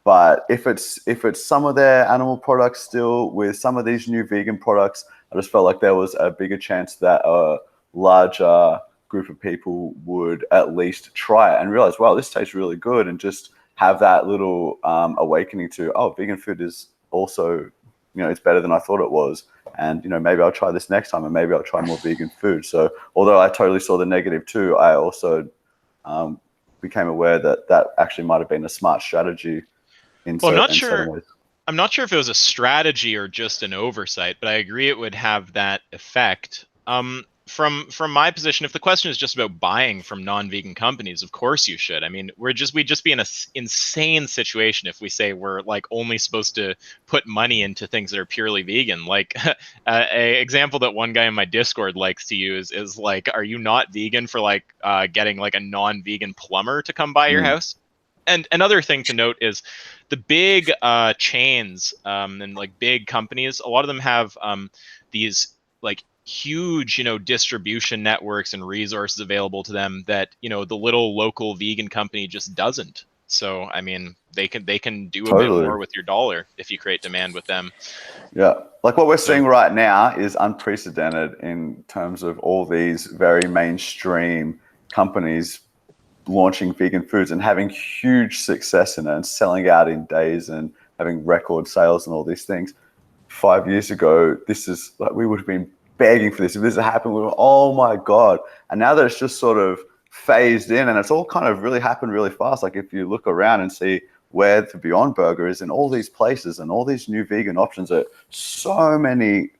But if it's some of their animal products still with some of these new vegan products, I just felt like there was a bigger chance that a larger group of people would at least try it and realize, wow, this tastes really good, and just have that little awakening to, oh, vegan food is also it's better than I thought it was. And, maybe I'll try this next time, and maybe I'll try more vegan food. So although I totally saw the negative too, I also became aware that actually might have been a smart strategy in certain ways. I'm not sure if it was a strategy or just an oversight, but I agree it would have that effect. From my position, if the question is just about buying from non-vegan companies, of course you should. I mean, we'd just be in an insane situation if we say we're like only supposed to put money into things that are purely vegan. Like a example that one guy in my Discord likes to use is like, are you not vegan for like getting like a non-vegan plumber to come by your house? And another thing to note is the big chains and like big companies, a lot of them have these like huge, distribution networks and resources available to them that, the little local vegan company just doesn't. So, I mean, they can do a bit more with your dollar if you create demand with them. Yeah. Like what we're seeing right now is unprecedented in terms of all these very mainstream companies launching vegan foods and having huge success in it and selling out in days and having record sales and all these things. 5 years ago, this is like, we would have been begging for this. If this had happened, we were, oh my God. And now that it's just sort of phased in and it's all kind of really happened really fast. Like if you look around and see where the Beyond Burger is in all these places and all these new vegan options at so many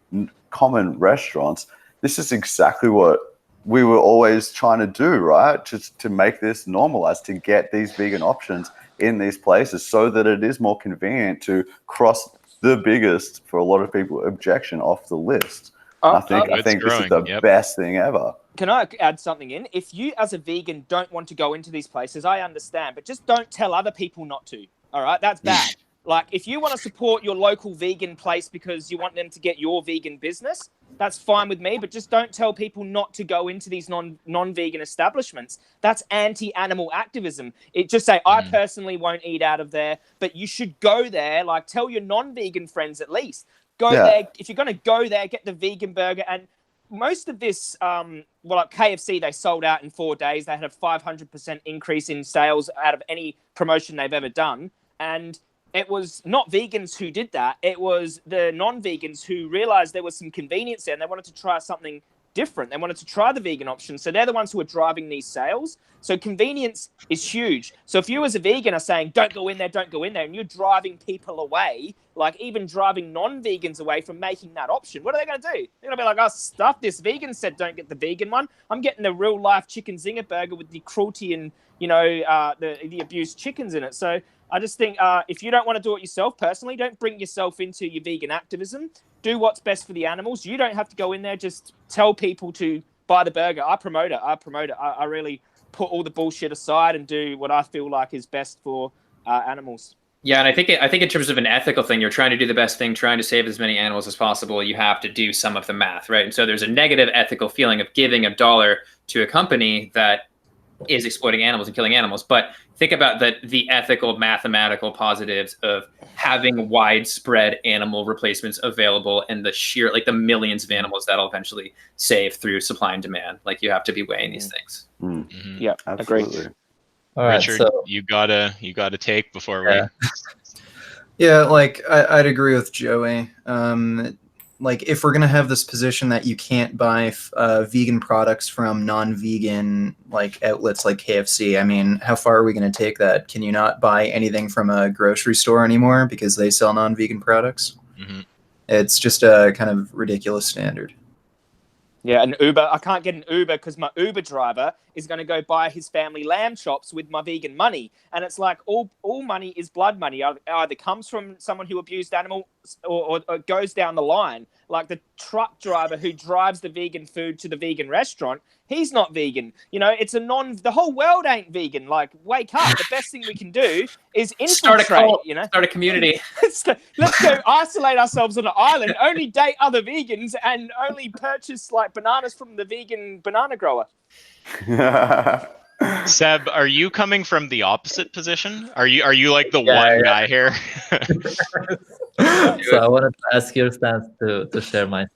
common restaurants, this is exactly what we were always trying to do, right? Just to make this normalized, to get these vegan options in these places so that it is more convenient to cross the biggest, for a lot of people, objection off the list. I think this is the best thing ever. Can I add something in? If you as a vegan don't want to go into these places, I understand, but just don't tell other people not to. All right? That's bad. Like if you want to support your local vegan place because you want them to get your vegan business, that's fine with me, but just don't tell people not to go into these non-vegan establishments. That's anti-animal activism. It just say, I personally won't eat out of there, but you should go there. Like tell your non-vegan friends at least. Go there. If you're going to go there, get the vegan burger. And most of this, like KFC, they sold out in 4 days. They had a 500% increase in sales out of any promotion they've ever done. And it was not vegans who did that. It was the non-vegans who realized there was some convenience there and they wanted to try something different. They wanted to try the vegan option. So they're the ones who are driving these sales. So convenience is huge. So if you as a vegan are saying, don't go in there, and you're driving people away, like even driving non-vegans away from making that option, what are they going to do? They're going to be like, oh, stuff this. Vegan said don't get the vegan one. I'm getting the real life chicken zinger burger with the cruelty and, the abused chickens in it. So I just think if you don't want to do it yourself personally, don't bring yourself into your vegan activism. Do what's best for the animals. You don't have to go in there. Just tell people to buy the burger. I promote it. I really put all the bullshit aside and do what I feel like is best for animals. Yeah, and I think in terms of an ethical thing, you're trying to do the best thing, trying to save as many animals as possible. You have to do some of the math, right? And so there's a negative ethical feeling of giving $1 to a company that is exploiting animals and killing animals. But think about the ethical, mathematical positives of having widespread animal replacements available and the sheer, like the millions of animals that'll eventually save through supply and demand. Like you have to be weighing these things. Mm-hmm. Yeah, absolutely. Agreed. All right, Richard, so you gotta take before we. Yeah, like I'd agree with Joey. Like if we're gonna have this position that you can't buy vegan products from non-vegan like outlets like KFC, I mean, how far are we gonna take that? Can you not buy anything from a grocery store anymore because they sell non-vegan products? Mm-hmm. It's just a kind of ridiculous standard. Yeah, an Uber. I can't get an Uber because my Uber driver is going to go buy his family lamb chops with my vegan money. And it's like all money is blood money. It either comes from someone who abused animals or goes down the line. Like the truck driver who drives the vegan food to the vegan restaurant, he's not vegan. It's the whole world ain't vegan. Like, wake up. The best thing we can do is infiltrate, start a community. Let's go isolate ourselves on an island, only date other vegans and only purchase like bananas from the vegan banana grower. Seb, are you coming from the opposite position? Are you like the one guy here? So I wanted to ask your stance to share my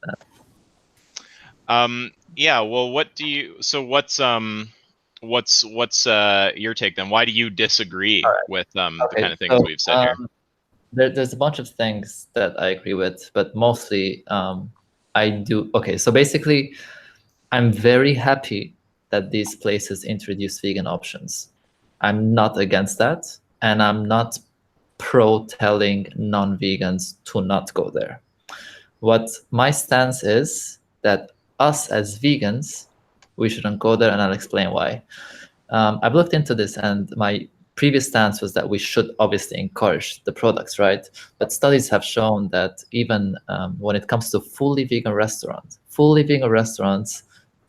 stance. Yeah. Well, what's your take then? Why do you disagree with the kind of things we've said here? there's a bunch of things that I agree with, but mostly I do. Okay, so basically, I'm very happy that these places introduce vegan options. I'm not against that, and I'm not pro telling non-vegans to not go there. What my stance is that us as vegans, we shouldn't go there, and I'll explain why. I've looked into this, and my previous stance was that we should obviously encourage the products, right? But studies have shown that even when it comes to fully vegan restaurants,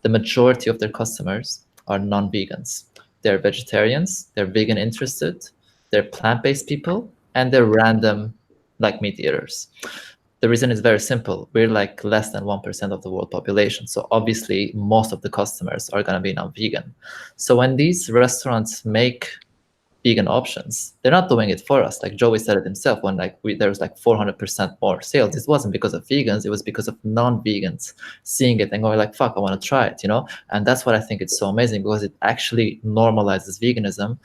the majority of their customers are non-vegans. They're vegetarians, they're vegan interested, they're plant-based people, and they're random like meat eaters. The reason is very simple. We're like less than 1% of the world population. So obviously most of the customers are going to be non-vegan. So when these restaurants make vegan options, they're not doing it for us. Like Joey said it himself, when there was like 400% more sales, it wasn't because of vegans, it was because of non-vegans seeing it and going like, fuck, I want to try it, you know? And that's what I think it's so amazing, because it actually normalizes veganism.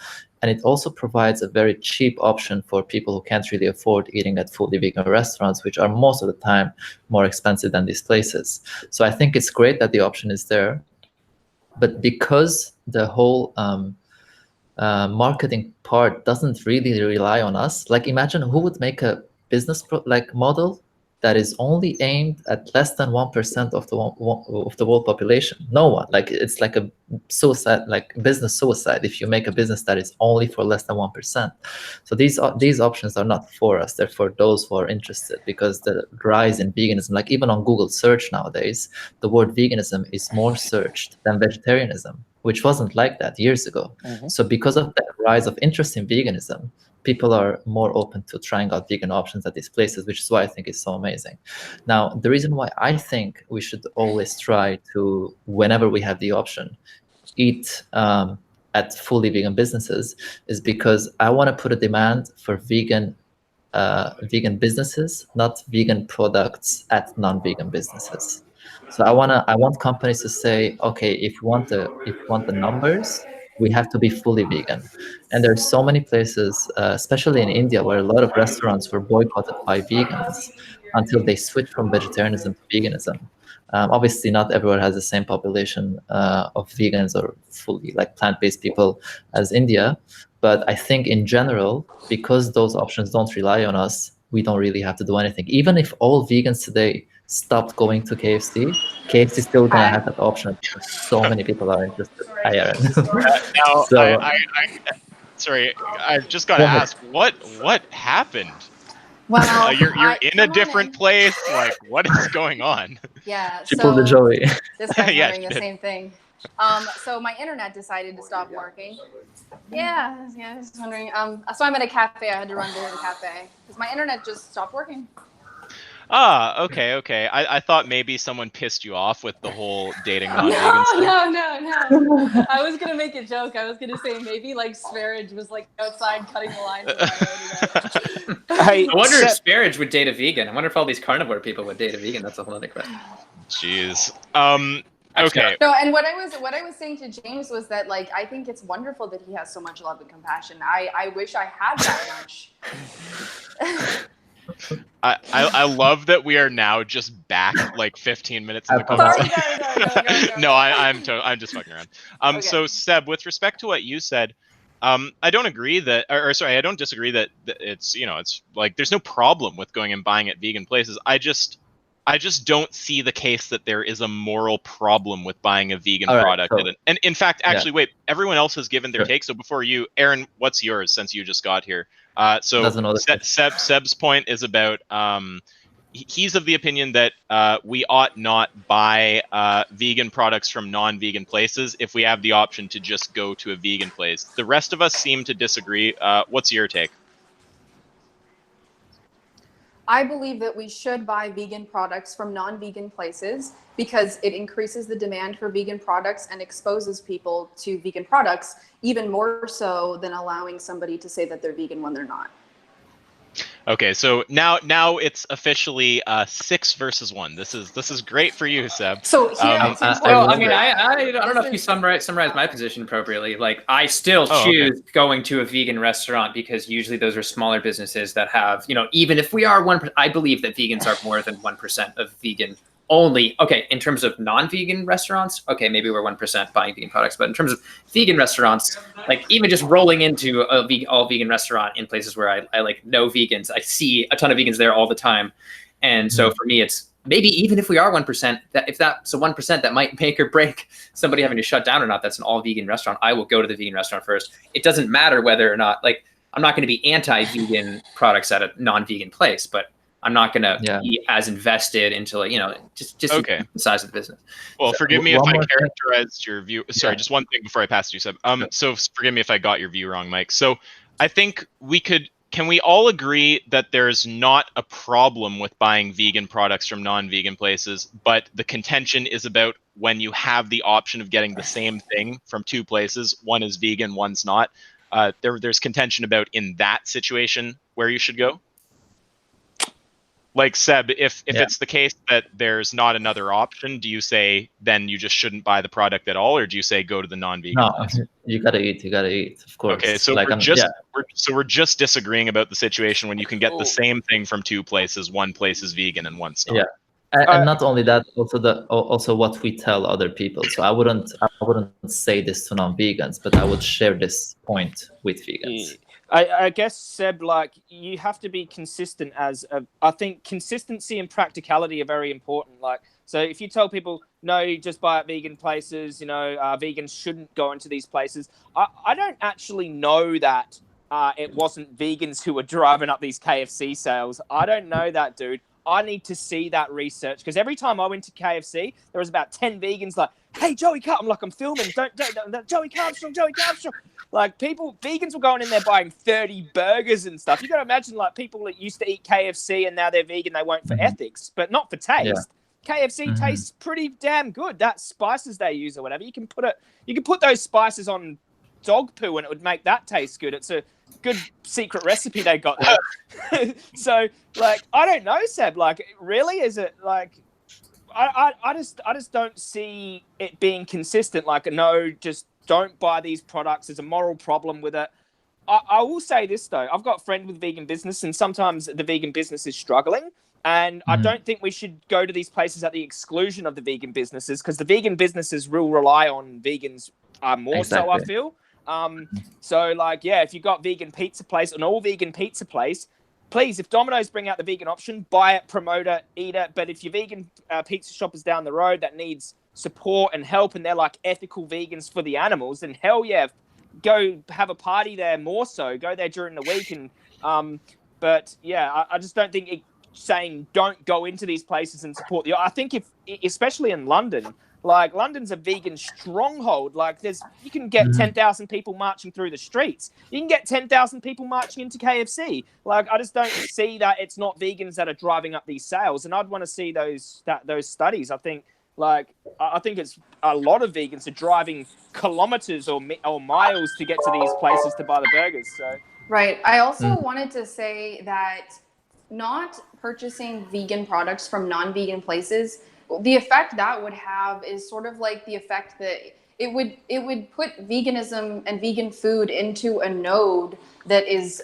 And it also provides a very cheap option for people who can't really afford eating at fully vegan restaurants, which are most of the time more expensive than these places. So I think it's great that the option is there. But because the whole marketing part doesn't really rely on us, like imagine who would make a business model that is only aimed at less than 1% of the world population. No one. Like it's like a suicide, like business suicide, if you make a business that is only for less than 1%. So these options are not for us. They're for those who are interested, because the rise in veganism, like even on Google search nowadays, the word veganism is more searched than vegetarianism, which wasn't like that years ago. So because of that rise of interest in veganism, people are more open to trying out vegan options at these places, which is why I think it's so amazing. Now, the reason why I think we should always try to, whenever we have the option, eat at fully vegan businesses is because I want to put a demand for vegan businesses, not vegan products at non-vegan businesses. So I want companies to say, okay, if you want the numbers, we have to be fully vegan. And there's so many places, especially in India, where a lot of restaurants were boycotted by vegans until they switched from vegetarianism to veganism. Obviously, not everyone has the same population of vegans or fully like plant-based people as India. But I think in general, because those options don't rely on us, we don't really have to do anything. Even if all vegans today stopped going to KFC, KFC is still gonna have that option because so many people are interested. Hi, Erin. Now, So, sorry, I've just got to ask, what happened? Well, You're in a different place. Like, what is going on? Yeah. she pulled the Joey. This guy's Yeah, wondering the same thing. So my internet decided to stop working. Yeah, I was just wondering. So I'm at a cafe. I had to run to the cafe because my internet just stopped working. Okay. I thought maybe someone pissed you off with the whole dating non-vegan stuff. No. I was gonna make a joke. I was gonna say maybe like Sparage was like outside cutting the line. Hey, I wonder if Sparage would date a vegan. I wonder if all these carnivore people would date a vegan. That's a whole other question. Jeez. Okay. No, and what I was saying to James was that like I think it's wonderful that he has so much love and compassion. I wish I had that much. I love that we are now just back like 15 minutes in the conversation. No, I'm just fucking around. Okay. So Seb, with respect to what you said, I don't agree that, or sorry, I don't disagree that it's, you know, it's like there's no problem with going and buying at vegan places. I just don't see the case that there is a moral problem with buying a vegan product. So, and in fact, actually, wait, everyone else has given their take. So before you, Erin, what's yours since you just got here? So Seb's point is about he's of the opinion that we ought not buy vegan products from non-vegan places if we have the option to just go to a vegan place. The rest of us seem to disagree. What's your take? I believe that we should buy vegan products from non-vegan places because it increases the demand for vegan products and exposes people to vegan products even more so than allowing somebody to say that they're vegan when they're not. Okay, so now it's officially 6 versus 1. This is great for you, Seb. So here, Um, it's I important. will Well, I mean, say- I don't know if you This is- summarize my position appropriately. Like, I still Oh, okay. choose going to a vegan restaurant because usually those are smaller businesses that have, even if we are 1%, I believe that vegans are more than 1% of vegan only. Okay, in terms of non-vegan restaurants, okay, maybe we're 1% buying vegan products, but in terms of vegan restaurants, like even just rolling into a all vegan restaurant in places where I like know vegans, I see a ton of vegans there all the time. And so for me, it's maybe even if we are 1%, that if that's a 1% that might make or break somebody having to shut down or not, that's an all vegan restaurant. I will go to the vegan restaurant first. It doesn't matter whether or not, like, I'm not going to be anti-vegan products at a non-vegan place, but I'm not going to be as invested into, like, just Okay. the size of the business. Well, So, forgive me if one I more thing. characterized your view. Sorry, just one thing before I pass to you, Seb. So forgive me if I got your view wrong, Mike. So I think can we all agree that there's not a problem with buying vegan products from non-vegan places, but the contention is about when you have the option of getting the same thing from 2 places, one is vegan, one's not. There's contention about in that situation where you should go? Like, Seb, if it's the case that there's not another option, do you say then you just shouldn't buy the product at all, or do you say go to the non-vegan No, place? you gotta eat, of course. Okay, so like, we're just disagreeing about the situation when you can get the same thing from 2 places. One place is vegan and one's not. Yeah. And not only that, also what we tell other people. So I wouldn't say this to non-vegans, but I would share this point with vegans. I guess, Seb, like, you have to be consistent I think consistency and practicality are very important. Like, so if you tell people, no, just buy at vegan places, vegans shouldn't go into these places. I don't actually know that it wasn't vegans who were driving up these KFC sales. I don't know that, dude. I need to see that research, because every time I went to KFC, there was about 10 vegans like, hey, Joey Carp, I'm filming, don't Joey Carbstrong. Like, vegans were going in there buying 30 burgers and stuff. You got to imagine, like, people that used to eat KFC and now they're vegan, they won't for ethics, but not for taste. Yeah. KFC tastes pretty damn good. That spices they use or whatever, you can put those spices on dog poo and it would make that taste good. It's a good secret recipe they got there. So, like, I don't know, Seb. Like, really, is it like? I just don't see it being consistent. Like, no, just don't buy these products. There's a moral problem with it. I will say this though. I've got a friend with vegan business, and sometimes the vegan business is struggling. And I don't think we should go to these places at the exclusion of the vegan businesses, because the vegan businesses will rely on vegans more. Exactly. So I feel. So, like, yeah, if you got vegan pizza place, an all vegan pizza place, please, if Domino's bring out the vegan option, buy it, promote it, eat it. But if your vegan pizza shop is down the road that needs support and help, and they're like ethical vegans for the animals, then hell yeah, go have a party there more so. Go there during the week. And but yeah, I just don't think saying don't go into these places and support I think especially in London, like, London's a vegan stronghold. Like, you can get 10,000 people marching through the streets. You can get 10,000 people marching into KFC. Like, I just don't see that it's not vegans that are driving up these sales. And I'd want to see those studies. I think it's a lot of vegans are driving kilometers or miles to get to these places to buy the burgers. So right. I also wanted to say that not purchasing vegan products from non-vegan places, the effect that would have is sort of like the effect that it would put veganism and vegan food into a node that is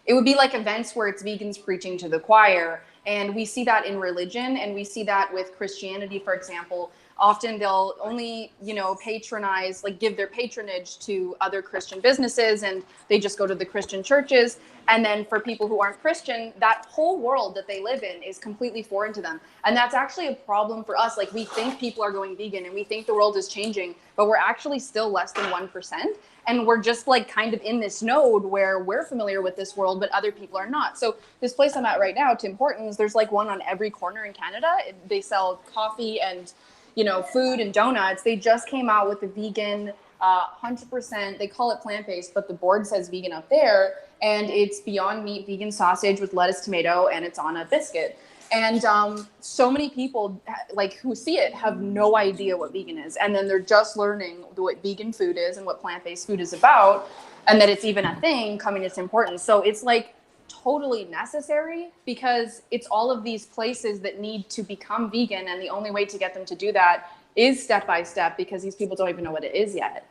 it would be like events where it's vegans preaching to the choir. And we see that in religion, and we see that with Christianity, for example. Often they'll only, patronize, like, give their patronage to other Christian businesses, and they just go to the Christian churches. And then for people who aren't Christian, that whole world that they live in is completely foreign to them. And that's actually a problem for us. Like, we think people are going vegan and we think the world is changing, but we're actually still less than 1%. And we're just, like, kind of in this node where we're familiar with this world, but other people are not. So this place I'm at right now, Tim Hortons, there's like one on every corner in Canada. They sell coffee and food and donuts. They just came out with the vegan, 100%, they call it plant-based, but the board says vegan up there. And it's Beyond Meat vegan sausage with lettuce, tomato, and it's on a biscuit. And so many people, like, who see it have no idea what vegan is. And then they're just learning what vegan food is and what plant-based food is about, and that it's even a thing coming to Tim Hortons. So it's like, totally necessary, because it's all of these places that need to become vegan, and the only way to get them to do that is step by step, because these people don't even know what it is yet.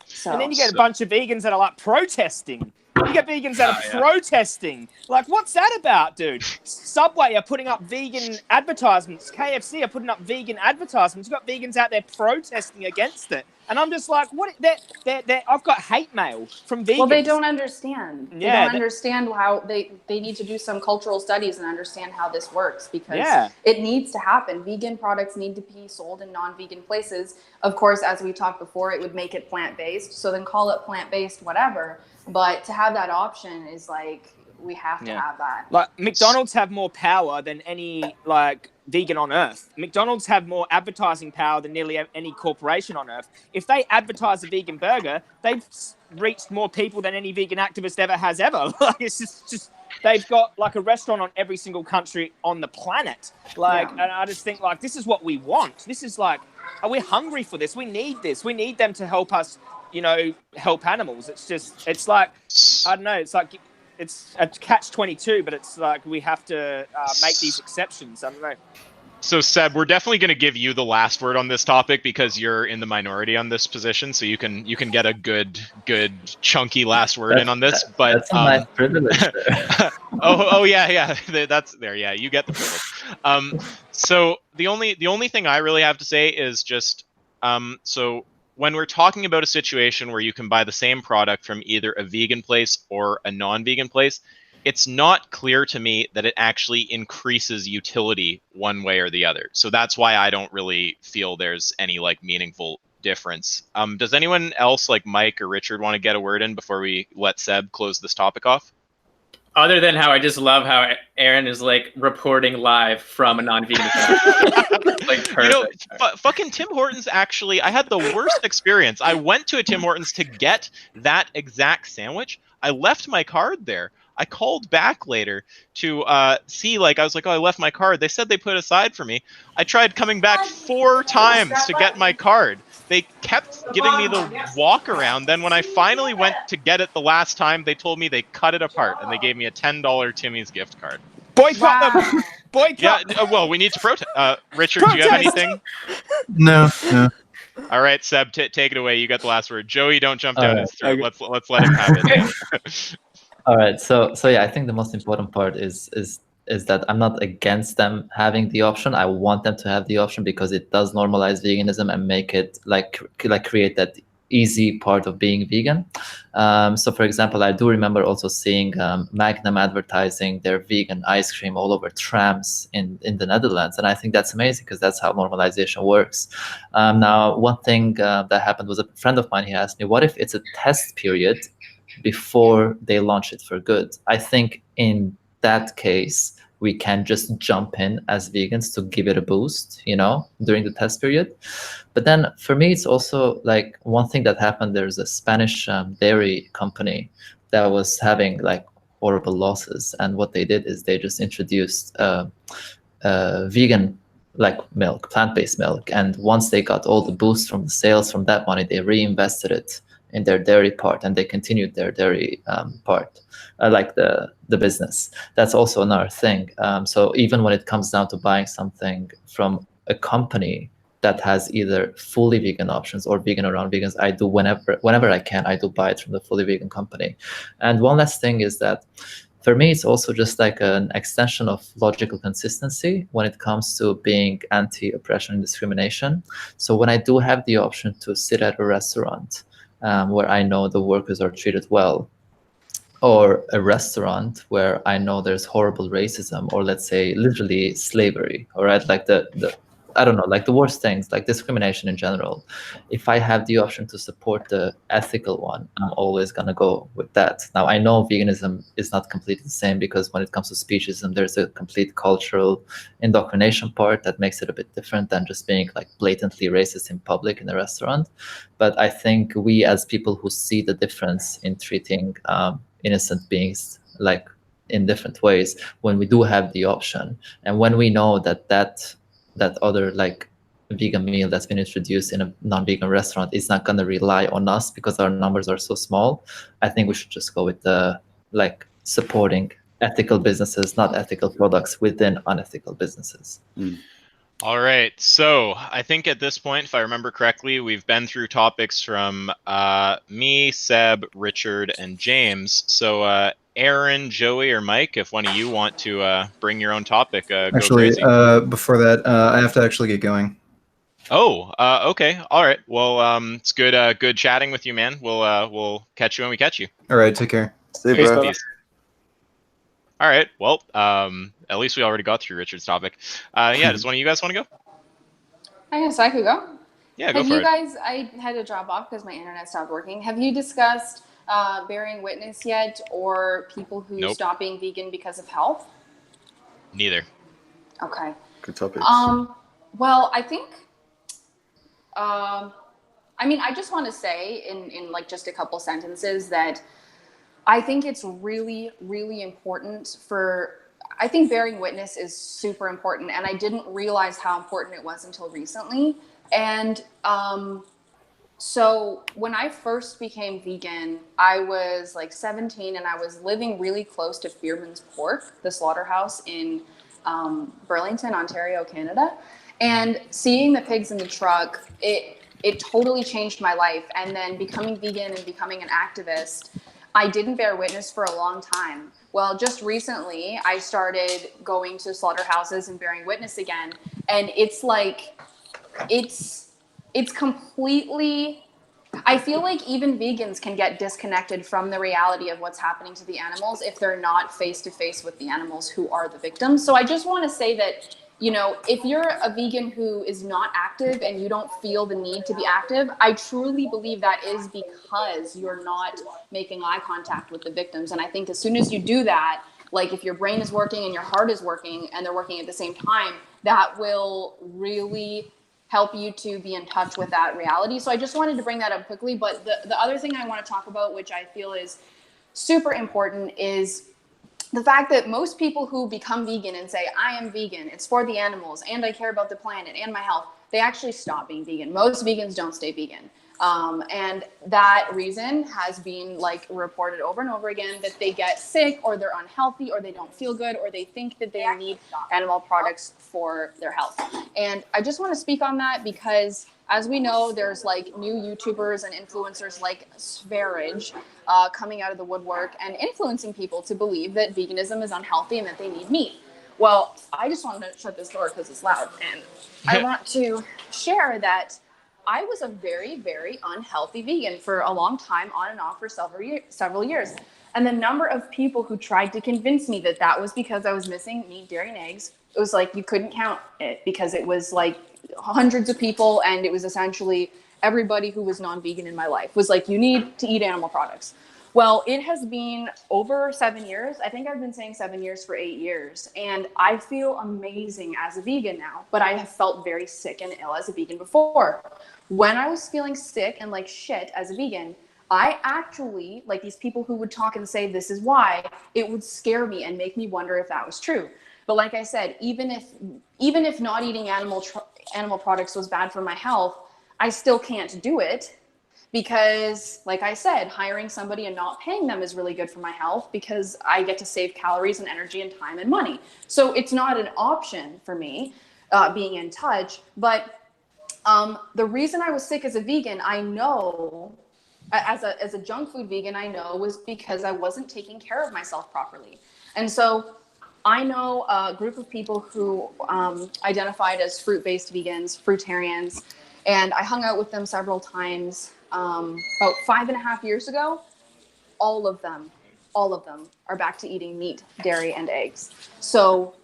So. And then you get a bunch of vegans that are like protesting. You get vegans that are protesting. Like, what's that about, dude? Subway are putting up vegan advertisements. KFC are putting up vegan advertisements. You've got vegans out there protesting against it. And I'm just like, what? I've got hate mail from vegans. Well, they don't understand. They Yeah, don't understand how they need to do some cultural studies and understand how this works, because it needs to happen. Vegan products need to be sold in non-vegan places. Of course, as we talked before, it would make it plant-based. So then call it plant-based, whatever. But to have that option is like, we have to have that. Like, McDonald's have more power than any like vegan on earth. McDonald's have more advertising power than nearly any corporation on earth. If they advertise a vegan burger, they've reached more people than any vegan activist ever has ever. Like, it's just they've got like a restaurant on every single country on the planet. Like, and I just think like, this is what we want. This is like, we're hungry for this. We need this. We need them to help us, you know, help animals. It's like, I don't know. It's like, it's a catch-22, but it's like we have to make these exceptions. I don't know. So Seb, we're definitely going to give you the last word on this topic because you're in the minority on this position, so you can get a good chunky last word in on this. But that's a nice privilege there. oh yeah, that's there. Yeah, you get the privilege. So the only thing I really have to say is just so when we're talking about a situation where you can buy the same product from either a vegan place or a non-vegan place, it's not clear to me that it actually increases utility one way or the other. So that's why I don't really feel there's any like meaningful difference. Does anyone else like Mike or Richard want to get a word in before we let Seb close this topic off? Other than how I just love how Erin is like reporting live from a non-vegan account. Like, perfect. You know, fucking Tim Hortons, actually, I had the worst experience. I went to a Tim Hortons to get that exact sandwich. I left my card there. I called back later to see, like, I was like, oh, I left my card. They said they put it aside for me. I tried coming back 4 times to get my card. They kept giving me the walk around. Then when I finally went to get it the last time, they told me they cut it apart and they gave me a $10 Timmy's gift card. Boycott them! Boycott! Yeah, well, we need to protest. Richard, do you have anything? No. All right, Seb, take it away. You got the last word. Joey, don't jump down his throat. Let's let him have it. All right, so yeah, I think the most important part is that I'm not against them having the option. I want them to have the option because it does normalize veganism and make it like create that easy part of being vegan. So for example, I do remember also seeing Magnum advertising their vegan ice cream all over trams in the Netherlands, and I think that's amazing because that's how normalization works. Now, one thing that happened was a friend of mine, he asked me, what if it's a test period before they launch it for good? I think in that case, we can just jump in as vegans to give it a boost, you know, during the test period. But then for me, it's also like one thing that happened. There's a Spanish dairy company that was having like horrible losses. And what they did is they just introduced vegan like milk, plant-based milk. And once they got all the boost from the sales from that money, they reinvested it in their dairy part, and they continued their dairy part, like the business. That's also another thing. So even when it comes down to buying something from a company that has either fully vegan options or vegan around vegans, I do whenever I can, I do buy it from the fully vegan company. And one last thing is that for me, it's also just like an extension of logical consistency when it comes to being anti-oppression and discrimination. So when I do have the option to sit at a restaurant where I know the workers are treated well, or a restaurant where I know there's horrible racism, or let's say literally slavery, all right, like the I don't know, like the worst things, like discrimination in general. If I have the option to support the ethical one, I'm always gonna go with that. Now, I know veganism is not completely the same because when it comes to speciesism, there's a complete cultural indoctrination part that makes it a bit different than just being like blatantly racist in public in a restaurant. But I think we as people who see the difference in treating innocent beings like in different ways, when we do have the option, and when we know that other like vegan meal that's been introduced in a non-vegan restaurant is not going to rely on us because our numbers are so small, I think we should just go with the like supporting ethical businesses, not ethical products within unethical businesses. All right. So I think at this point, if I remember correctly, we've been through topics from me, Seb, Richard, and James. So Erin, Joey, or Mike, if one of you want to bring your own topic, go Actually, crazy. before that, I have to actually get going. Oh, okay. All right. Well, it's good chatting with you, man. We'll catch you when we catch you. All right, take care. See you, Peace, bro. brother. Peace. All right. Well, at least we already got through Richard's topic. Yeah, does one of you guys want to go? I guess I could go. Yeah, go Have for you it. guys, I had to drop off because my internet stopped working. Have you discussed bearing witness yet, or people who Nope. stop being vegan because of health? Neither. Okay. Good topics. Well, I think, I mean, I just want to say in like just a couple sentences that I think it's really, really important I think bearing witness is super important. And I didn't realize how important it was until recently. And so when I first became vegan, I was like 17 and I was living really close to Fearman's Pork, the slaughterhouse in Burlington, Ontario, Canada. And seeing the pigs in the truck, it totally changed my life. And then becoming vegan and becoming an activist, I didn't bear witness for a long time. Well, just recently, I started going to slaughterhouses and bearing witness again. And it's like, it's completely, I feel like even vegans can get disconnected from the reality of what's happening to the animals if they're not face to face with the animals who are the victims. So I just want to say that, you know, if you're a vegan who is not active and you don't feel the need to be active, I truly believe that is because you're not making eye contact with the victims. And I think as soon as you do that, like if your brain is working and your heart is working and they're working at the same time, that will really help you to be in touch with that reality. So I just wanted to bring that up quickly. But the other thing I want to talk about, which I feel is super important, is the fact that most people who become vegan and say, I am vegan, it's for the animals, and I care about the planet and my health, they actually stop being vegan. Most vegans don't stay vegan. And that reason has been like reported over and over again, that they get sick or they're unhealthy or they don't feel good or they think that they need animal products for their health. And I just want to speak on that because as we know, there's like new YouTubers and influencers like Sverige coming out of the woodwork and influencing people to believe that veganism is unhealthy and that they need meat. Well, I just wanted to shut this door because it's loud. And I want to share that I was a very, very unhealthy vegan for a long time, on and off for several years. And the number of people who tried to convince me that that was because I was missing meat, dairy, and eggs, it was like you couldn't count it because it was like hundreds of people, and it was essentially everybody who was non-vegan in my life was like, you need to eat animal products. Well, it has been over 7 years. I think I've been saying 7 years for 8 years. And I feel amazing as a vegan now, but I have felt very sick and ill as a vegan before. When I was feeling sick and like shit as a vegan, I actually, like these people who would talk and say, this is why, it would scare me and make me wonder if that was true. But like I said, even if not eating animal products was bad for my health, I still can't do it. Because, like I said, hiring somebody and not paying them is really good for my health because I get to save calories and energy and time and money. So it's not an option for me being in touch. But the reason I was sick as a vegan, I know, as a junk food vegan, I know was because I wasn't taking care of myself properly. And so I know a group of people who identified as fruit-based vegans, fruitarians, and I hung out with them several times. About 5.5 years ago, all of them are back to eating meat, dairy, and eggs. So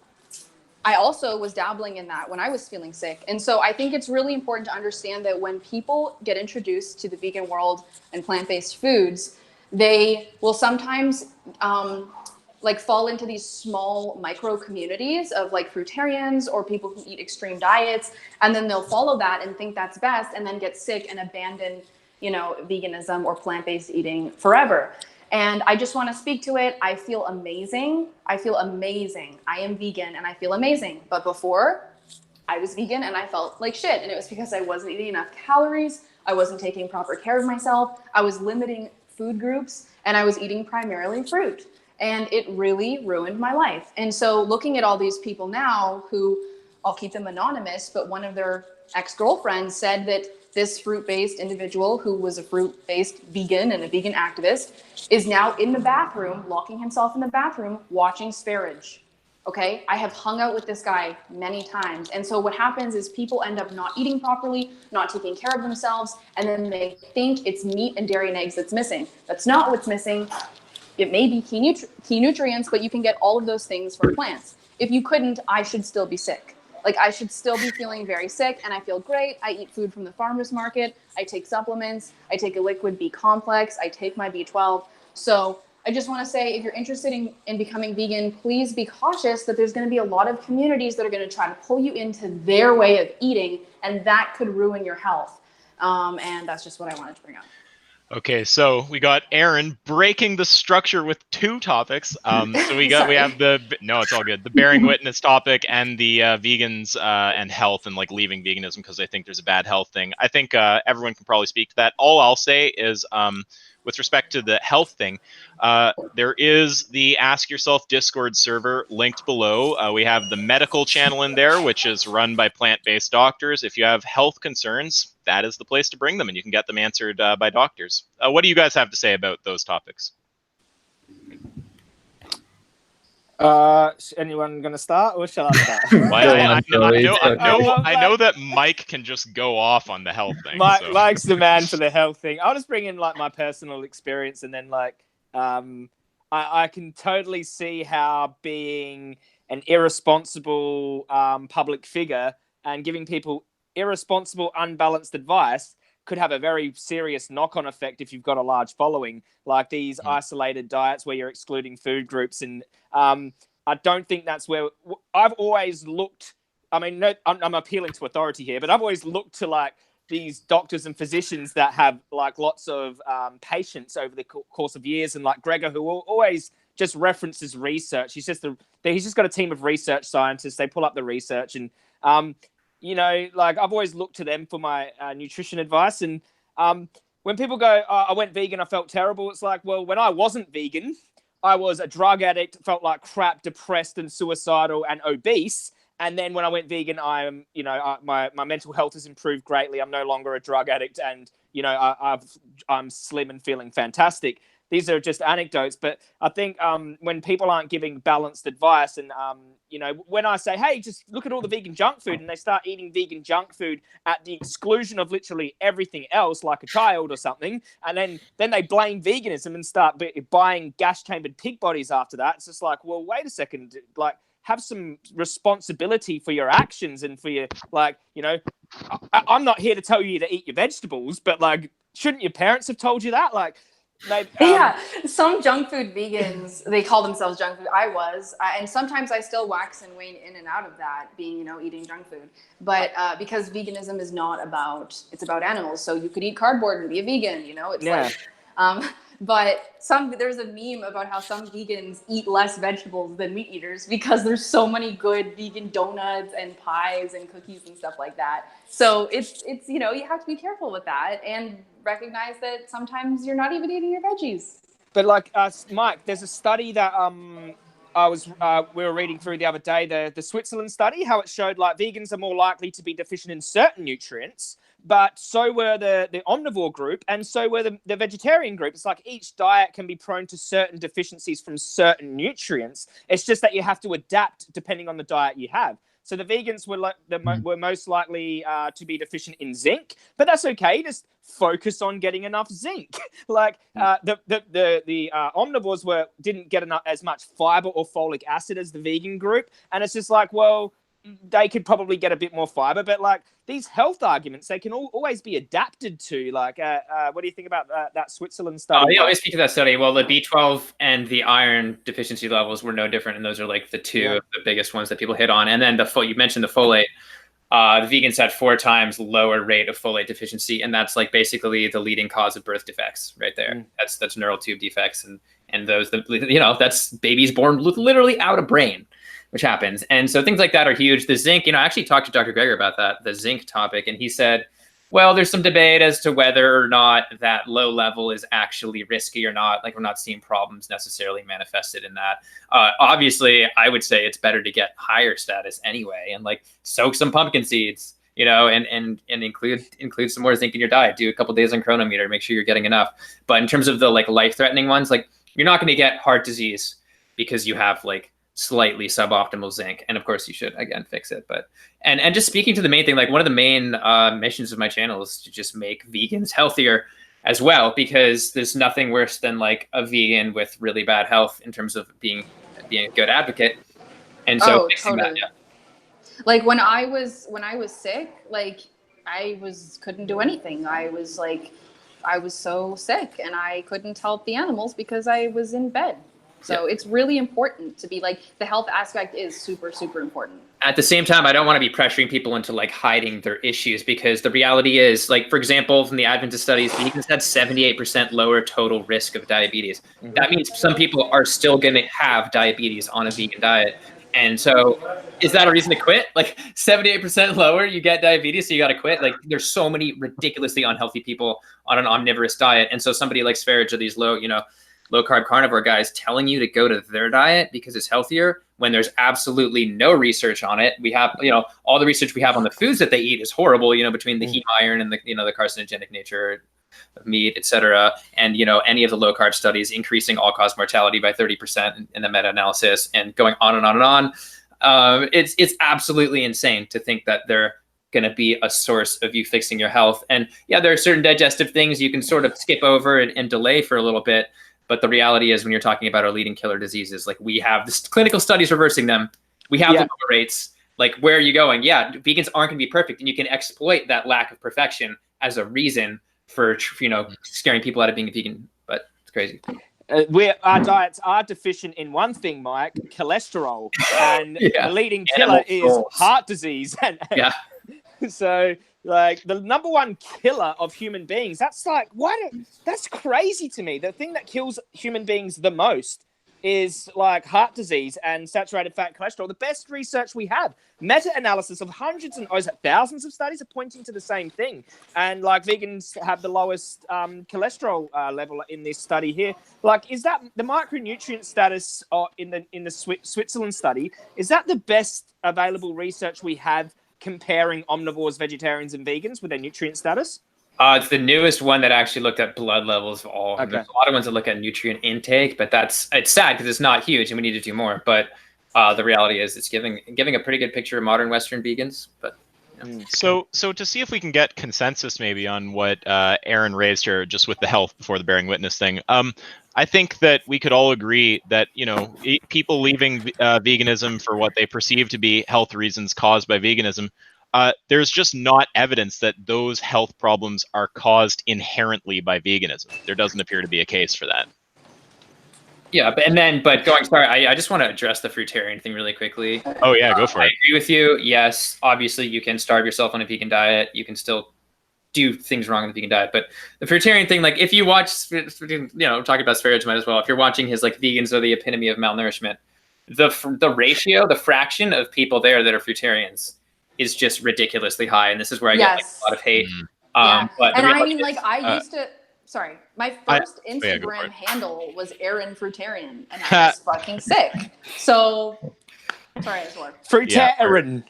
I also was dabbling in that when I was feeling sick. And so I think it's really important to understand that when people get introduced to the vegan world and plant-based foods, they will sometimes like fall into these small micro communities of like fruitarians or people who eat extreme diets. And then they'll follow that and think that's best and then get sick and abandon, you know, veganism or plant-based eating forever. And I just want to speak to it. I feel amazing. I am vegan and I feel amazing. But before, I was vegan and I felt like shit. And it was because I wasn't eating enough calories. I wasn't taking proper care of myself. I was limiting food groups and I was eating primarily fruit. And it really ruined my life. And so looking at all these people now who, I'll keep them anonymous, but one of their ex-girlfriends said that this fruit-based individual who was a fruit-based vegan and a vegan activist is now in the bathroom, locking himself in the bathroom, watching Sparage. Okay, I have hung out with this guy many times. And so what happens is people end up not eating properly, not taking care of themselves, and then they think it's meat and dairy and eggs that's missing. That's not what's missing. It may be key nutrients, but you can get all of those things from plants. If you couldn't, I should still be sick. Like, I should still be feeling very sick, and I feel great. I eat food from the farmer's market. I take supplements. I take a liquid B complex. I take my B12. So I just want to say, if you're interested in becoming vegan, please be cautious that there's going to be a lot of communities that are going to try to pull you into their way of eating, and that could ruin your health. And that's just what I wanted to bring up. Okay, so we got Erin breaking the structure with 2 topics. So we have it's all good. The bearing witness topic and the vegans and health and like leaving veganism because I think there's a bad health thing. I think everyone can probably speak to that. All I'll say is with respect to the health thing, there is the Ask Yourself Discord server linked below. We have the medical channel in there, which is run by plant-based doctors. If you have health concerns, that is the place to bring them, and you can get them answered by doctors. What do you guys have to say about those topics? Anyone going to start, or shall I start? I know that Mike can just go off on the health thing. Mike's the man for the health thing. I'll just bring in like my personal experience, and then like I can totally see how being an irresponsible public figure and giving people irresponsible, unbalanced advice could have a very serious knock-on effect if you've got a large following, like these isolated diets where you're excluding food groups. And I don't think that's where I've always looked. I mean, no, I'm appealing to authority here, but I've always looked to like these doctors and physicians that have like lots of patients over the course of years, and like Gregor, who always just references research. He's just got a team of research scientists. They pull up the research, and you know, like I've always looked to them for my nutrition advice. And when people go, I went vegan, I felt terrible. It's like, well, when I wasn't vegan, I was a drug addict, felt like crap, depressed and suicidal and obese. And then when I went vegan, my mental health has improved greatly. I'm no longer a drug addict, and you know, I'm slim and feeling fantastic. These are just anecdotes, but I think when people aren't giving balanced advice, and you know, when I say, hey, just look at all the vegan junk food, and they start eating vegan junk food at the exclusion of literally everything else, like a child or something, and then they blame veganism and start buying gas-chambered pig bodies after that. It's just like, well, wait a second, like, have some responsibility for your actions and for your, like, you know, I'm not here to tell you to eat your vegetables, but like, shouldn't your parents have told you that? Like, yeah, some junk food vegans, they call themselves junk food. And sometimes I still wax and wane in and out of that, being, you know, eating junk food. But because veganism is it's about animals. So you could eat cardboard and be a vegan, you know, it's like, but there's a meme about how some vegans eat less vegetables than meat eaters because there's so many good vegan donuts and pies and cookies and stuff like that. So it's you know, you have to be careful with that and recognize that sometimes you're not even eating your veggies. But like Mike, there's a study that we were reading through the other day, the Switzerland study, how it showed like vegans are more likely to be deficient in certain nutrients, but so were the omnivore group, and so were the vegetarian group. It's like each diet can be prone to certain deficiencies from certain nutrients. It's just that you have to adapt depending on the diet you have. So the vegans were most likely to be deficient in zinc, but that's okay. Just focus on getting enough zinc. Like the omnivores didn't get as much fiber or folic acid as the vegan group, and it's just like, well, they could probably get a bit more fiber, but like these health arguments, they can always be adapted to. Like, what do you think about that Switzerland study? Let me speak to that study. Well, the B12 and the iron deficiency levels were no different, and those are like the two of the biggest ones that people hit on. And then you mentioned the folate. The vegans had 4 times lower rate of folate deficiency, and that's like basically the leading cause of birth defects right there. That's neural tube defects, and those, you know, that's babies born literally out of brain, which happens. And so things like that are huge. The zinc, you know, I actually talked to Dr. Greger about that, the zinc topic, and he said Well, there's some debate as to whether or not that low level is actually risky or not. Like, we're not seeing problems necessarily manifested in that. Obviously, I would say it's better to get higher status anyway, and like soak some pumpkin seeds, you know, and include some more zinc in your diet. Do a couple days on chronometer, make sure you're getting enough. But in terms of the like life-threatening ones, like you're not going to get heart disease because you have like slightly suboptimal zinc, and of course you should again fix it. But and just speaking to the main thing, like one of the main missions of my channel is to just make vegans healthier as well, because there's nothing worse than like a vegan with really bad health in terms of being a good advocate. And so fixing that, yeah. Like when I was sick, like couldn't do anything. I was so sick and I couldn't help the animals because I was in bed. So it's really important to be like, the health aspect is super, super important. At the same time, I don't want to be pressuring people into like hiding their issues, because the reality is, like, for example, from the Adventist studies, vegans had 78% lower total risk of diabetes. Mm-hmm. That means some people are still going to have diabetes on a vegan diet. And so is that a reason to quit? Like 78% lower, you get diabetes, so you got to quit. Like there's so many ridiculously unhealthy people on an omnivorous diet. And so somebody like Sverige or these low carb carnivore guys telling you to go to their diet because it's healthier, when there's absolutely no research on it. We have, all the research we have on the foods that they eat is horrible, between the heme iron and the carcinogenic nature of meat, et cetera. And, any of the low carb studies increasing all cause mortality by 30% in the meta-analysis, and going on and on and on. It's absolutely insane to think that they're going to be a source of you fixing your health. And yeah, there are certain digestive things you can sort of skip over and delay for a little bit. But the reality is, when you're talking about our leading killer diseases, like we have this clinical studies reversing them. We have the lower rates. Like, where are you going? Yeah, vegans aren't going to be perfect, and you can exploit that lack of perfection as a reason for scaring people out of being a vegan. But it's crazy. Our diets are deficient in one thing, Mike: cholesterol, and the leading killer is heart disease. So, like, the number one killer of human beings, that's like, that's crazy to me. The thing that kills human beings the most is like heart disease and saturated fat cholesterol. The best research we have, meta-analysis of hundreds and thousands of studies, are pointing to the same thing. And like, vegans have the lowest cholesterol level in this study here. Like, is that the micronutrient status in the Switzerland study? Is that the best available research we have comparing omnivores, vegetarians, and vegans with their nutrient status? It's the newest one that actually looked at blood levels of all. Okay. There's a lot of ones that look at nutrient intake, but it's sad because it's not huge and we need to do more. But the reality is, it's giving a pretty good picture of modern Western vegans. But So to see if we can get consensus maybe on what Erin raised here, just with the health before the bearing witness thing. I think that we could all agree that, people leaving veganism for what they perceive to be health reasons caused by veganism, there's just not evidence that those health problems are caused inherently by veganism. There doesn't appear to be a case for that. Yeah, I just want to address the fruitarian thing really quickly. Oh yeah, go for it. I agree with you. Yes, obviously you can starve yourself on a vegan diet. You can still do things wrong in the vegan diet. But the fruitarian thing, like, if you watch, talking about Sverige might as well, if you're watching his like vegans are the epitome of malnourishment, the ratio, the fraction of people there that are fruitarians is just ridiculously high. And this is where I get a lot of hate. But I mean, like, I used to, sorry, my first Instagram handle was Erin Fruitarian, and I was fucking sick. So, sorry, I swore. Fruitarian.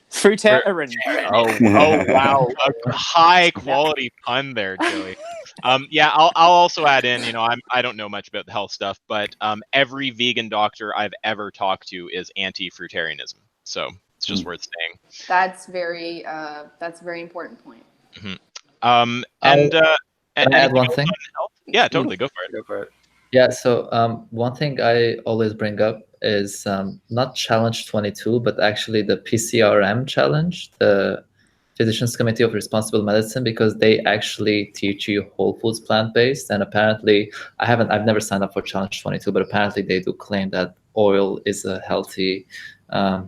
Oh wow, a high quality pun there, Joey. I'll also add in, I don't know much about the health stuff, but every vegan doctor I've ever talked to is anti-fruitarianism. So it's just worth saying. That's very important point. Mm-hmm. Can I add one thing? Yeah, totally. Go for it. Yeah, so one thing I always bring up is not Challenge 22, but actually the PCRM challenge, the Physicians Committee of Responsible Medicine, because they actually teach you whole foods plant-based. And apparently, I've never signed up for Challenge 22, but apparently they do claim that oil is a healthy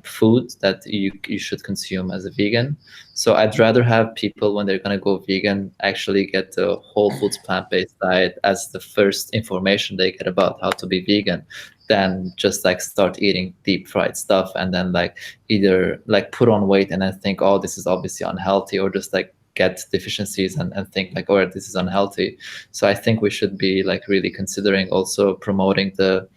food that you should consume as a vegan. So I'd rather have people, when they're going to go vegan, actually get the whole foods plant-based diet as the first information they get about how to be vegan, than just like start eating deep fried stuff and then like either like put on weight and then think, oh, this is obviously unhealthy, or just like get deficiencies and think like, oh, this is unhealthy. So I think we should be like really considering also promoting the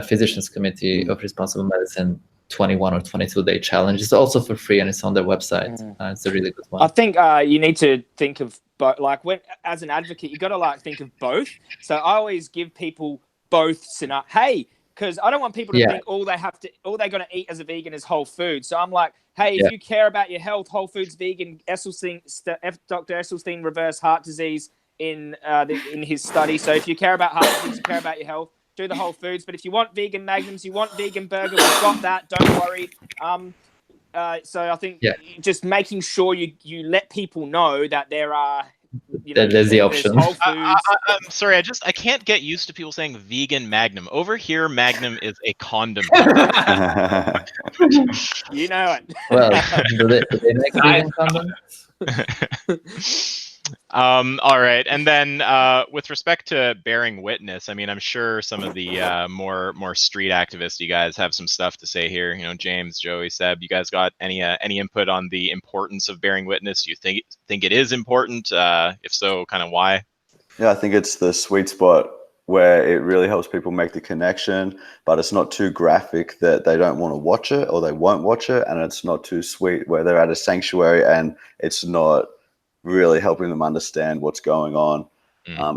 Physicians Committee of Responsible Medicine 21 or 22-day challenge. It's also for free and it's on their website. It's a really good one. I think you need to think of both. Like when, as an advocate, you got to like think of both. So I always give people both scenarios. Hey, because I don't want people to think all they're going to eat as a vegan is whole food. So I'm like, hey, if you care about your health, whole foods vegan, Dr. Esselstyn reversed heart disease in his study. So if you care about heart disease, you care about your health, do the whole foods. But if you want vegan magnums, you want vegan burger, we've got that. Don't worry. So I think just making sure you let people know that there are, there's the option. Whole foods. I'm sorry, I can't get used to people saying vegan Magnum. Over here, Magnum is a condom. You know it. Well, do they make vegan condoms? All right, and then with respect to bearing witness, I mean, I'm sure some of the more street activists, you guys have some stuff to say here. James, Joey, Seb, you guys got any input on the importance of bearing witness? Do you think it is important? If so, kind of why? Yeah, I think it's the sweet spot where it really helps people make the connection, but it's not too graphic that they don't want to watch it or they won't watch it, and it's not too sweet where they're at a sanctuary and it's not really helping them understand what's going on.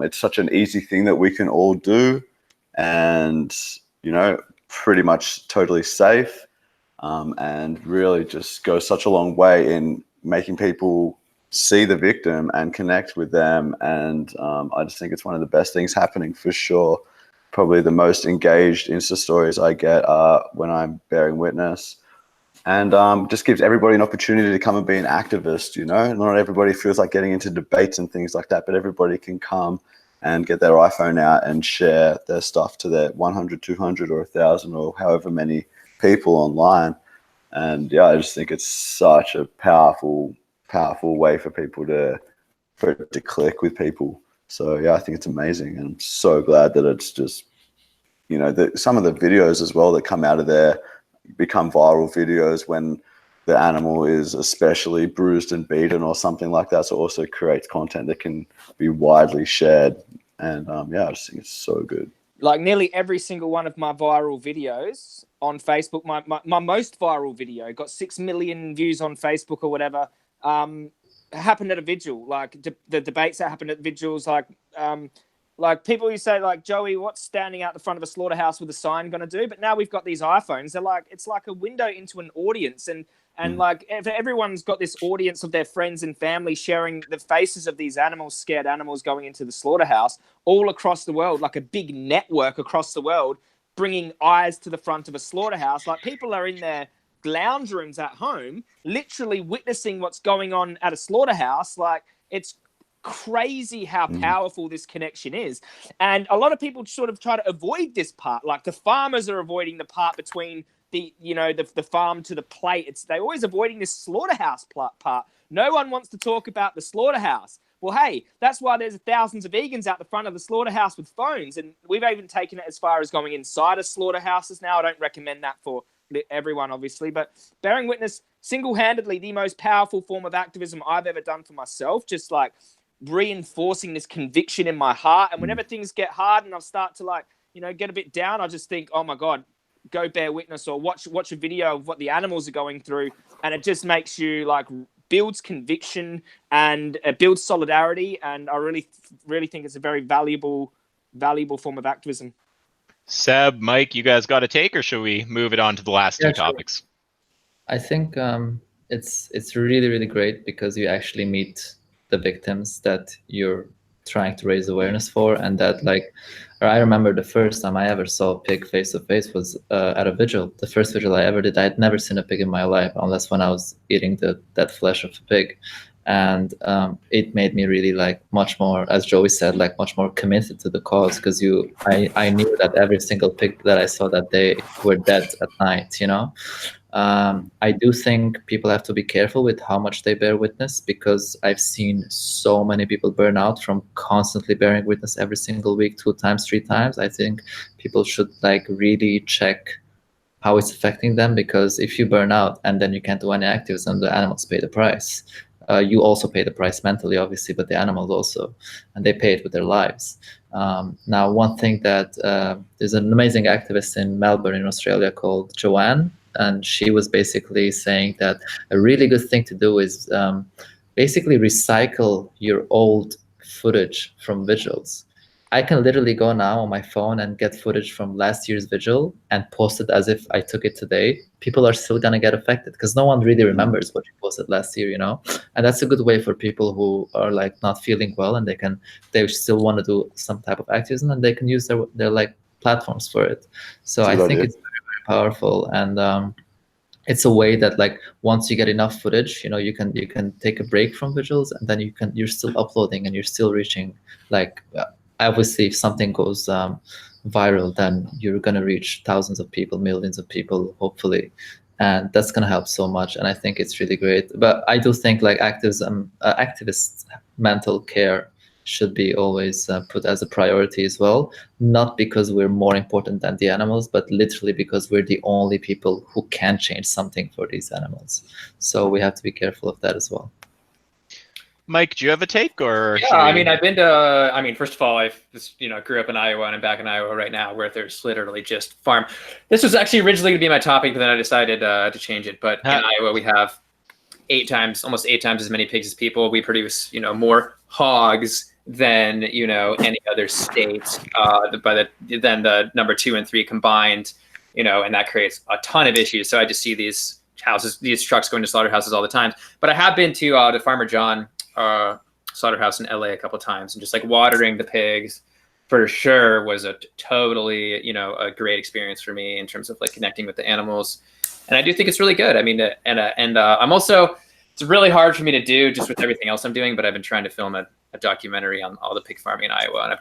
It's such an easy thing that we can all do, and pretty much totally safe, and really just goes such a long way in making people see the victim and connect with them. And I just think it's one of the best things happening for sure. Probably the most engaged Insta stories I get are when I'm bearing witness. And just gives everybody an opportunity to come and be an activist, Not everybody feels like getting into debates and things like that, but everybody can come and get their iPhone out and share their stuff to their 100, 200 or 1,000 or however many people online. And I just think it's such a powerful way for people for it to click with people. So I think it's amazing. And I'm so glad that it's just, some of the videos as well that come out of there become viral videos when the animal is especially bruised and beaten or something like that. So it also creates content that can be widely shared. And I just think it's so good. Like nearly every single one of my viral videos on Facebook, my most viral video got 6 million views on Facebook or whatever, happened at a vigil. Like the debates that happened at vigils, like people who say like, Joey, what's standing out the front of a slaughterhouse with a sign going to do? But now we've got these iPhones. They're like, it's like a window into an audience. And like everyone's got this audience of their friends and family sharing the faces of these animals, scared animals going into the slaughterhouse all across the world, like a big network across the world, bringing eyes to the front of a slaughterhouse. Like people are in their lounge rooms at home, literally witnessing what's going on at a slaughterhouse. Like it's crazy how powerful this connection is. And a lot of people sort of try to avoid this part. Like the farmers are avoiding the part between the farm to the plate. They're always avoiding this slaughterhouse part. No one wants to talk about the slaughterhouse. Well, hey, that's why there's thousands of vegans out the front of the slaughterhouse with phones. And we've even taken it as far as going inside of slaughterhouses now. I don't recommend that for everyone, obviously, but bearing witness, single-handedly the most powerful form of activism I've ever done for myself, just like reinforcing this conviction in my heart. And whenever things get hard and I start to get a bit down, I just think, oh my God, go bear witness or watch a video of what the animals are going through. And it just makes you builds conviction and builds solidarity. And I really, really think it's a very valuable form of activism. Seb, Mike, you guys got a take, or should we move it on to the last two topics? I think it's really, really great because you actually meet the victims that you're trying to raise awareness for. And that I remember the first time I ever saw a pig face to face was at a vigil. The first vigil I ever did. I had never seen a pig in my life, unless when I was eating that flesh of a pig. And it made me really much more, as Joey said, much more committed to the cause, because I knew that every single pig that I saw that day were dead at night, I do think people have to be careful with how much they bear witness, because I've seen so many people burn out from constantly bearing witness every single week, 2 times, 3 times. I think people should really check how it's affecting them, because if you burn out and then you can't do any activism, the animals pay the price. you also pay the price mentally, obviously, but the animals also, and they pay it with their lives. Now, one thing that there's an amazing activist in Melbourne in Australia called Joanne, and she was basically saying that a really good thing to do is basically recycle your old footage from vigils. I can literally go now on my phone and get footage from last year's vigil and post it as if I took it today. People are still going to get affected because no one really remembers what you posted last year, you know? And that's a good way for people who are like not feeling well and they still want to do some type of activism, and they can use their like platforms for it. So I think it's very, very powerful. And it's a way that, like, once you get enough footage, you know, you can take a break from vigils, and then you're still uploading and you're still reaching, like, obviously if something goes viral, then you're going to reach thousands of people, millions of people, hopefully, and that's going to help so much. And I think it's really great. But I do think like activists mental care should be always put as a priority as well, not because we're more important than the animals, but literally because we're the only people who can change something for these animals. So we have to be careful of that as well. Mike, do you have a take, or? Yeah, I mean, I've been to. I mean, first of all, I grew up in Iowa, and I'm back in Iowa right now, where there's literally just farm. This was actually originally going to be my topic, but then I decided to change it. But in Iowa, we have almost eight times as many pigs as people. We produce, more hogs than any other state. Than the number 2 and 3 combined. And that creates a ton of issues. So I just see these trucks going to slaughterhouses all the time. But I have been to the Farmer John slaughterhouse in LA a couple of times, and just like watering the pigs for sure was a totally a great experience for me in terms of like connecting with the animals. And I do think it's really good. I mean, I'm also, it's really hard for me to do just with everything else I'm doing, but I've been trying to film a documentary on all the pig farming in Iowa, and I've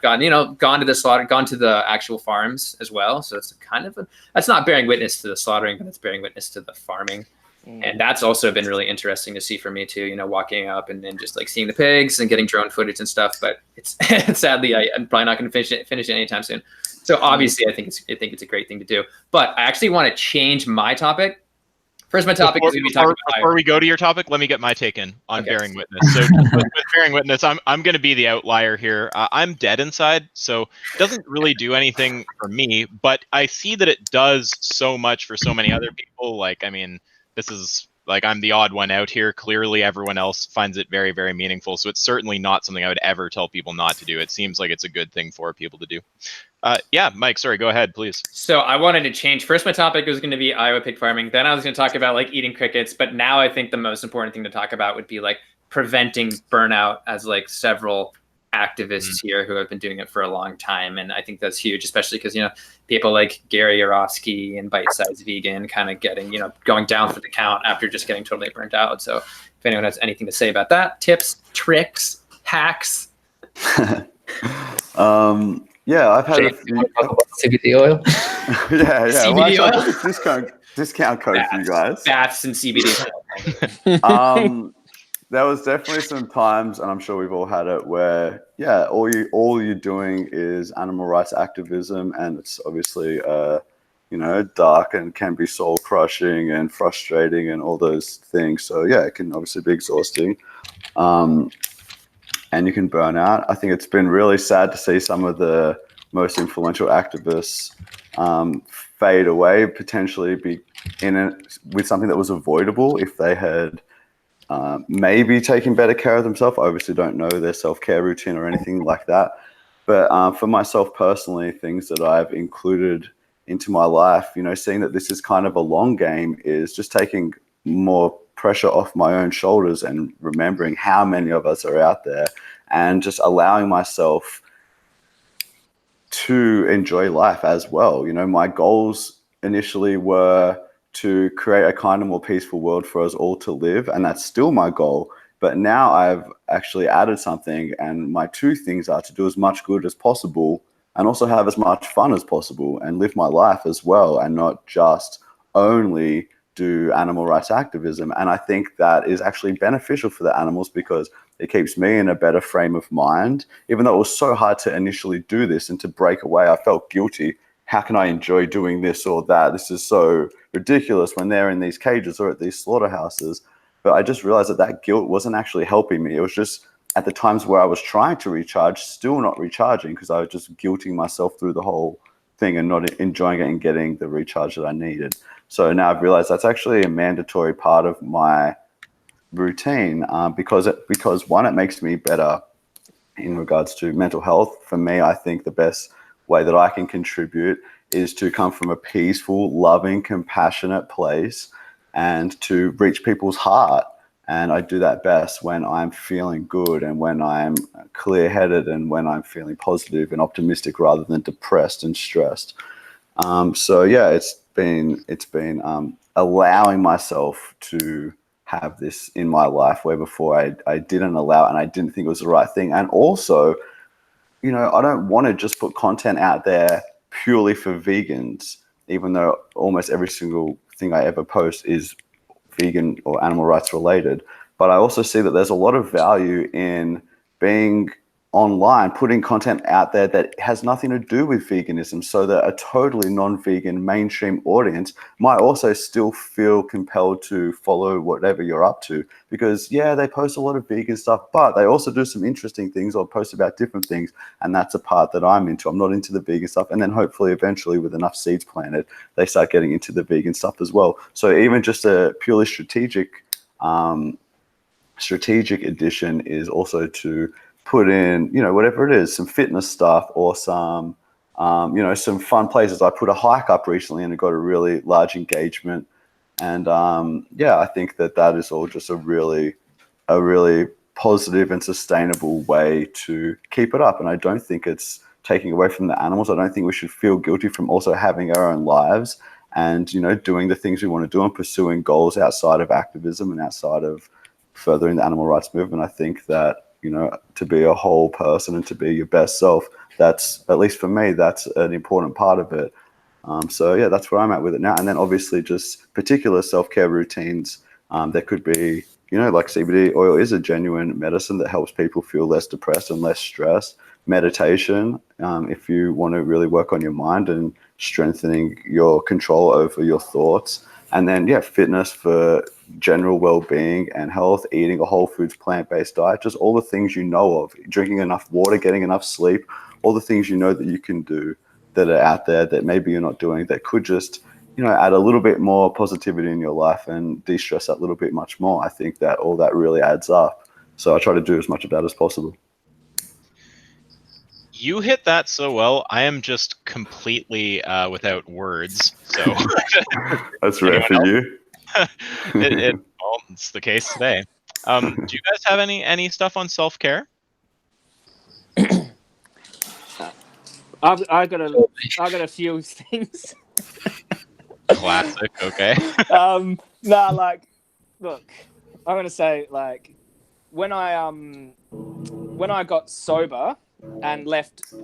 gone to the actual farms as well. So it's kind of that's not bearing witness to the slaughtering, but it's bearing witness to the farming. And that's also been really interesting to see for me too, walking up and then just like seeing the pigs and getting drone footage and stuff. But it's sadly, I'm probably not going to finish it anytime soon. So obviously I think it's a great thing to do, but I actually want to change my topic. First, my topic is going to be talking about before we go to your topic, let me get my take in on bearing witness. So with bearing witness, I'm going to be the outlier here. I'm dead inside, so it doesn't really do anything for me, but I see that it does so much for so many other people. Like, I mean, this is like, I'm the odd one out here. Clearly, everyone else finds it very, very meaningful. So it's certainly not something I would ever tell people not to do. It seems like it's a good thing for people to do. Yeah, Mike, sorry, go ahead, please. So I wanted to change. First, my topic was going to be Iowa pig farming. Then I was going to talk about like eating crickets. But now I think the most important thing to talk about would be like preventing burnout, as like several activists here who have been doing it for a long time. And I think that's huge, especially because, people like Gary Yourofsky and Bite Size Vegan kind of getting, going down for the count after just getting totally burnt out. So if anyone has anything to say about that, tips, tricks, hacks. Yeah, I've had CBD oil. yeah. CBD oil? Discount code for you guys. Baths and CBD. There was definitely some times, and I'm sure we've all had it, where all you're doing is animal rights activism, and it's obviously dark and can be soul crushing and frustrating and all those things. So it can obviously be exhausting, and you can burn out. I think it's been really sad to see some of the most influential activists fade away, potentially be in it with something that was avoidable if they had maybe taking better care of themselves. I obviously don't know their self-care routine or anything like that. But for myself personally, things that I've included into my life, seeing that this is kind of a long game, is just taking more pressure off my own shoulders and remembering how many of us are out there, and just allowing myself to enjoy life as well. My goals initially were to create a kind of more peaceful world for us all to live, and that's still my goal. But now I've actually added something, and my 2 things are to do as much good as possible and also have as much fun as possible and live my life as well, and not just only do animal rights activism. And I think that is actually beneficial for the animals because it keeps me in a better frame of mind. Even though it was so hard to initially do this and to break away, I felt guilty. How can I enjoy doing this or that? This is so ridiculous when they're in these cages or at these slaughterhouses. But I just realized that guilt wasn't actually helping me. It was just at the times where I was trying to recharge, still not recharging, because I was just guilting myself through the whole thing and not enjoying it and getting the recharge that I needed. So now I've realized that's actually a mandatory part of my routine, because one, it makes me better in regards to mental health. For me, I think the best way that I can contribute is to come from a peaceful, loving, compassionate place and to reach people's heart. And I do that best when I'm feeling good and when I'm clear-headed and when I'm feeling positive and optimistic rather than depressed and stressed. So yeah, it's been allowing myself to have this in my life, where before I didn't allow it and I didn't think it was the right thing. And also, you know, I don't want to just put content out there purely for vegans, even though almost every single thing I ever post is vegan or animal rights related. But I also see that there's a lot of value in being online, putting content out there that has nothing to do with veganism, so that a totally non-vegan mainstream audience might also still feel compelled to follow whatever you're up to. Because yeah, they post a lot of vegan stuff, but they also do some interesting things or post about different things, and that's a part that I'm into. I'm not into the vegan stuff, and then hopefully eventually with enough seeds planted, they start getting into the vegan stuff as well. So even just a purely strategic addition is also to put in, you know, whatever it is, some fitness stuff or some, you know, some fun places. I put a hike up recently and it got a really large engagement. And yeah, I think that is all just a really positive and sustainable way to keep it up. And I don't think it's taking away from the animals. I don't think we should feel guilty from also having our own lives and, you know, doing the things we want to do and pursuing goals outside of activism and outside of furthering the animal rights movement. I think that, you know, to be a whole person and to be your best self, that's, at least for me, that's an important part of it. So yeah, that's where I'm at with it now. And then obviously just particular self-care routines. There could be, you know, like CBD oil is a genuine medicine that helps people feel less depressed and less stressed. Meditation, if you want to really work on your mind and strengthening your control over your thoughts. And then, yeah, fitness for general well-being and health, eating a whole foods plant-based diet, just all the things you know of, drinking enough water, getting enough sleep, all the things you know that you can do that are out there that maybe you're not doing, that could just, you know, add a little bit more positivity in your life and de-stress that little bit much more. I think that all that really adds up. So I try to do as much of that as possible. You hit that so well. I am just completely without words. So that's rare for you. Well, it's the case today. Do you guys have any stuff on self-care? I got a few things. Classic. Okay. Nah, like, look, I'm gonna say, like, when I got sober and left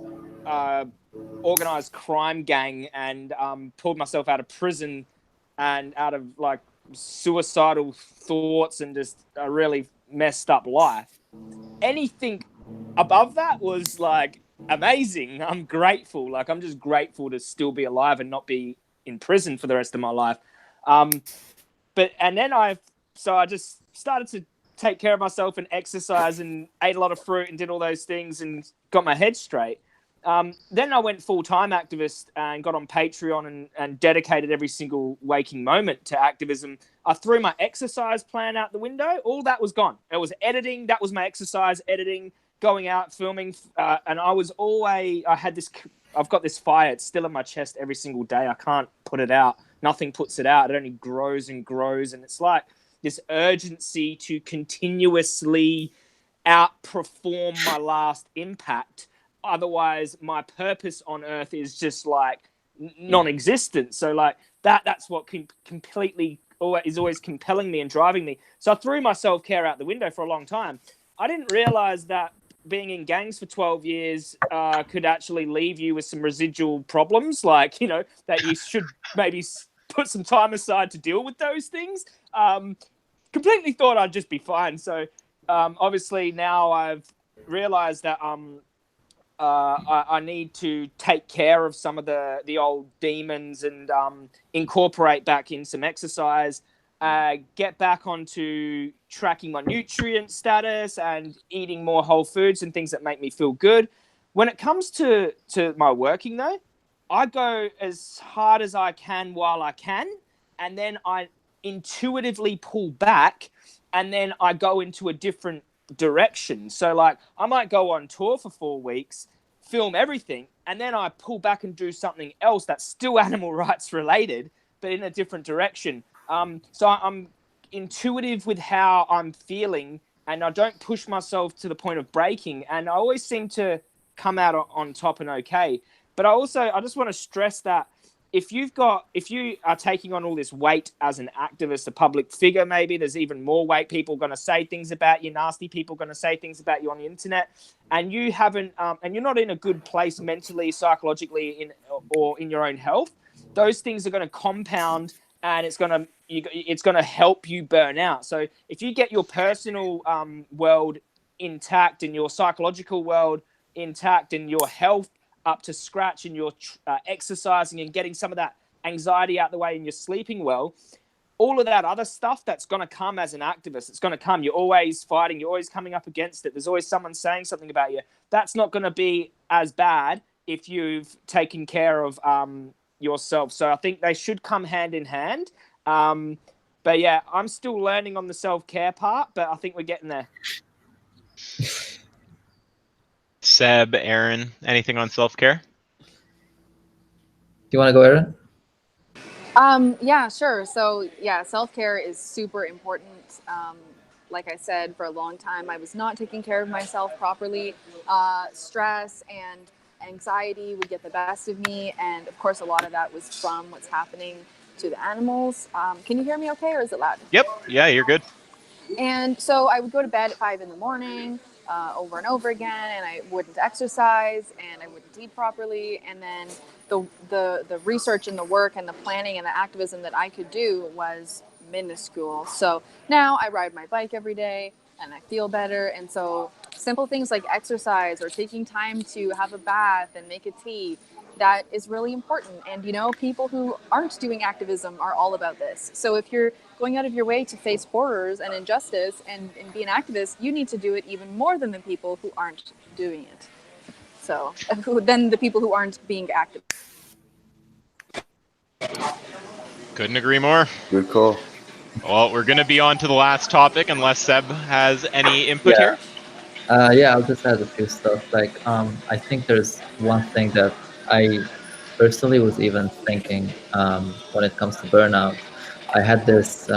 organized crime gang and pulled myself out of prison and out of like suicidal thoughts and just a really messed up life, anything above that was like amazing. I'm grateful. Like, I'm just grateful to still be alive and not be in prison for the rest of my life. Then I just started to take care of myself and exercise and ate a lot of fruit and did all those things and got my head straight. Then I went full-time activist and got on Patreon and dedicated every single waking moment to activism. I threw my exercise plan out the window. All that was gone. It was editing. That was my exercise, editing, going out, filming. And I've got this fire. It's still in my chest every single day. I can't put it out. Nothing puts it out. It only grows and grows. And it's like this urgency to continuously outperform my last impact. Otherwise, my purpose on Earth is just like non-existent. So like that's what is always compelling me and driving me. So I threw my self-care out the window for a long time. I didn't realize that being in gangs for 12 years could actually leave you with some residual problems, like, you know, that you should maybe put some time aside to deal with those things. Completely thought I'd just be fine. So obviously now I've realized that I need to take care of some of the old demons and incorporate back in some exercise. get back onto tracking my nutrient status and eating more whole foods and things that make me feel good. When it comes to my working though, I go as hard as I can while I can, and then I intuitively pull back, and then I go into a different direction. So like I might go on tour for 4 weeks, film everything, and then I pull back and do something else that's still animal rights related, but in a different direction. So I'm intuitive with how I'm feeling, and I don't push myself to the point of breaking, and I always seem to come out on top and okay. But I just want to stress that if you are taking on all this weight as an activist, a public figure, maybe there's even more weight. People are going to say things about you, nasty people are going to say things about you on the internet, and you haven't, and you're not in a good place mentally, psychologically, or in your own health. Those things are going to compound, and it's going to help you burn out. So if you get your personal world intact and your psychological world intact and your health up to scratch, and you're exercising and getting some of that anxiety out the way, and you're sleeping well, all of that other stuff that's going to come as an activist, it's going to come. You're always fighting. You're always coming up against it. There's always someone saying something about you. That's not going to be as bad if you've taken care of yourself. So I think they should come hand in hand. But yeah, I'm still learning on the self-care part, but I think we're getting there. Seb, Erin, anything on self-care? Do you want to go, Erin? Yeah, sure. So yeah, self-care is super important. Like I said, for a long time, I was not taking care of myself properly. Stress and anxiety would get the best of me. And of course, a lot of that was from what's happening to the animals. Can you hear me okay, or is it loud? Yep. Yeah, you're good. And so I would go to bed at 5 a.m, over and over again, and I wouldn't exercise, and I wouldn't eat properly. And then the research and the work and the planning and the activism that I could do was minuscule. So now I ride my bike every day, and I feel better. And so simple things like exercise or taking time to have a bath and make a tea, that is really important. And, you know, people who aren't doing activism are all about this. So if you're going out of your way to face horrors and injustice and be an activist, you need to do it even more than the people who aren't doing it. So than the people who aren't being active. Couldn't agree more. Good call. Well, we're going to be on to the last topic unless Seb has any input here. Yeah, I'll just add a few stuff. Like, I think there's one thing that I personally was even thinking when it comes to burnout. I had this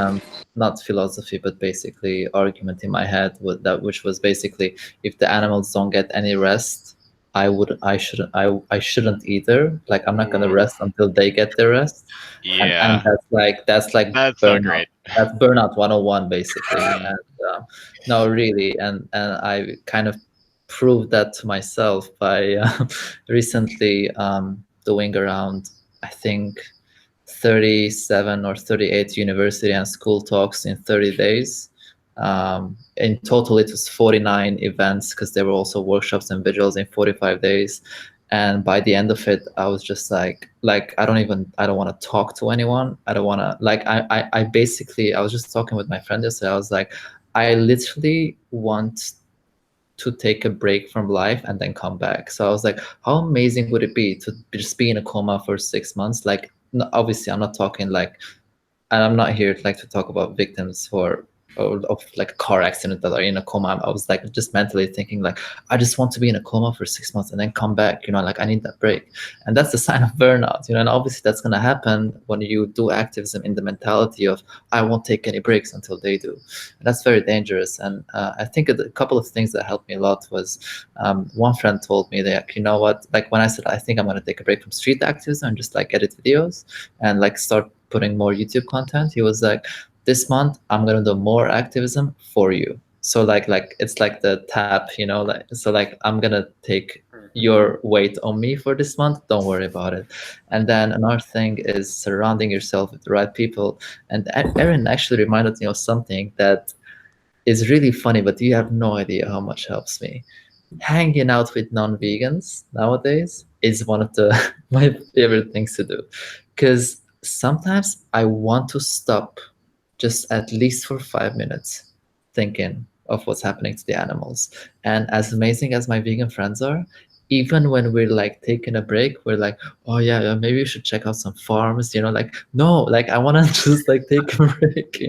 not philosophy, but basically argument in my head with that, which was basically, if the animals don't get any rest, I shouldn't either. Like, I'm not gonna rest until they get their rest. Yeah, and that's that's burnout. not great. That's burnout 101 basically. And no, really, and I kind of proved that to myself by recently doing around, I think, 37 or 38 university and school talks in 30 days. In total, it was 49 events, because there were also workshops and vigils in 45 days. And by the end of it, I was just like I don't want to talk to anyone. I don't want to, like, I basically, I was just talking with my friend yesterday. I was like, I literally want to take a break from life and then come back. So I was like, how amazing would it be to just be in a coma for 6 months? Like, obviously I'm not talking like, and I'm not here like to talk about victims of like a car accident that are in a coma. I was like just mentally thinking like, I just want to be in a coma for 6 months and then come back, you know, like I need that break. And that's the sign of burnout, you know, and obviously that's going to happen when you do activism in the mentality of, I won't take any breaks until they do. And that's very dangerous. And I think a couple of things that helped me a lot was one friend told me that, you know what, like when I said, I think I'm going to take a break from street activism and just like edit videos and like start putting more YouTube content, he was like, this month I'm gonna do more activism for you. So like it's like the tap, you know, like, so like I'm gonna take your weight on me for this month, don't worry about it. And then another thing is surrounding yourself with the right people. And Erin actually reminded me of something that is really funny, but you have no idea how much helps me. Hanging out with non-vegans nowadays is one of my favorite things to do, because sometimes I want to stop just at least for 5 minutes, thinking of what's happening to the animals. And as amazing as my vegan friends are, even when we're like taking a break, we're like, oh yeah, maybe we should check out some farms, like, no, like I want to just like take a break,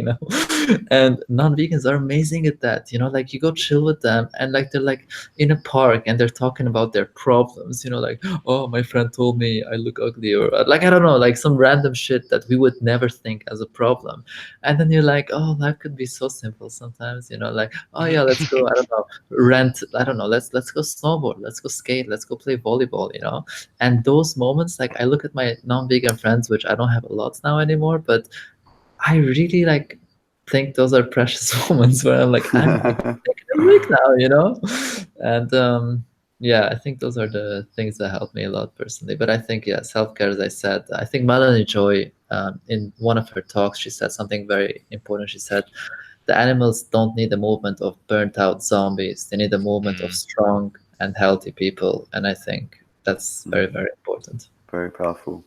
and non-vegans are amazing at that, like you go chill with them and like they're like in a park and they're talking about their problems, like, oh, my friend told me I look ugly, or like, I don't know, like some random shit that we would never think as a problem. And then you're like, oh, life could be so simple sometimes, like, oh yeah, let's go, I don't know, let's go snowboard, let's go skate, let's go play volleyball, and those moments, like I look at my non-vegan friends, which I don't have a lot now anymore, but I really like think those are precious moments where I'm like, I'm taking a break now, and yeah, I think those are the things that help me a lot personally. But I think, yeah, self-care, as I said, I think Melanie Joy, in one of her talks, she said something very important. She said, the animals don't need the movement of burnt out zombies. They need the movement of strong and healthy people. And I think that's very, very important. Very powerful.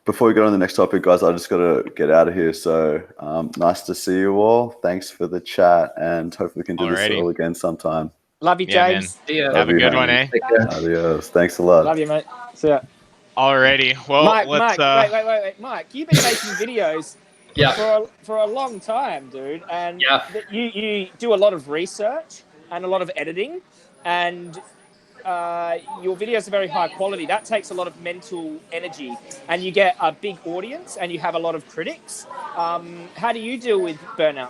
Before we go on to the next topic, guys, I just got to get out of here. So nice to see you all. Thanks for the chat, and hopefully we can do this all again sometime. Love you, James. Yeah, have a good one, eh? Adios. Thanks a lot. Love you, mate. See ya. Alrighty. Well, Mike, let's. Wait, Mike. You've been making videos for a long time, dude, and you do a lot of research and a lot of editing, and your videos are very high quality. That takes a lot of mental energy, and you get a big audience, and you have a lot of critics. How do you deal with burnout?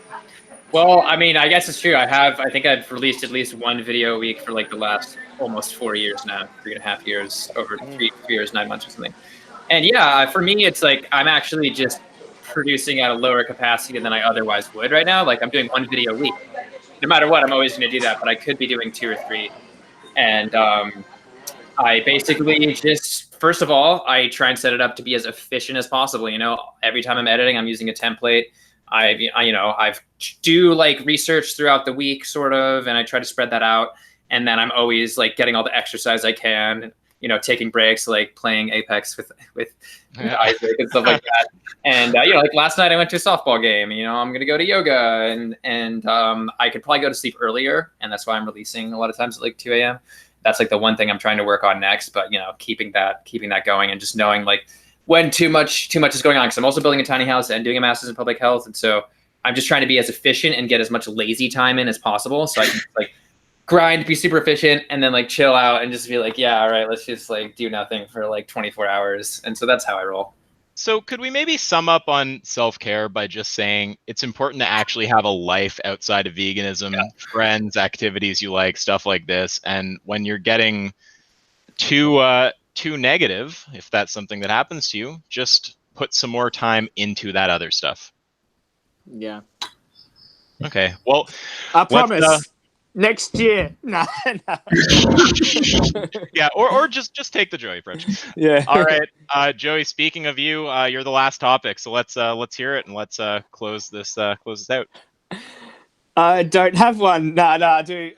Well, I mean, I guess it's true. I think I've released at least one video a week for like the last almost 4 years now, 3.5 years, over 3 years, 9 months or something. And yeah, for me, it's like I'm actually just producing at a lower capacity than I otherwise would right now. Like I'm doing one video a week. No matter what, I'm always going to do that, but I could be doing 2 or 3. And I basically just, first of all, I try and set it up to be as efficient as possible. Every time I'm editing, I'm using a template. I do like research throughout the week sort of, and I try to spread that out. And then I'm always like getting all the exercise I can, taking breaks, like playing Apex with Isaac and stuff like that. And, like last night I went to a softball game, I'm going to go to yoga and I could probably go to sleep earlier. And that's why I'm releasing a lot of times at like 2 a.m. That's like the one thing I'm trying to work on next, but keeping that going and just knowing like when too much is going on. Cause I'm also building a tiny house and doing a master's in public health. And so I'm just trying to be as efficient and get as much lazy time in as possible. So I can like grind, be super efficient, and then like chill out and just be like, yeah, all right, let's just like do nothing for like 24 hours. And so that's how I roll. So could we maybe sum up on self-care by just saying it's important to actually have a life outside of veganism, friends, activities you like, stuff like this. And when you're getting too negative, if that's something that happens to you, just put some more time into that other stuff. Yeah. Okay. Well, I promise. Next year. No. Yeah, or just take the Joey approach. Yeah. All right. Joey, speaking of you, you're the last topic, so let's hear it and let's close this out. I don't have one. No, I do.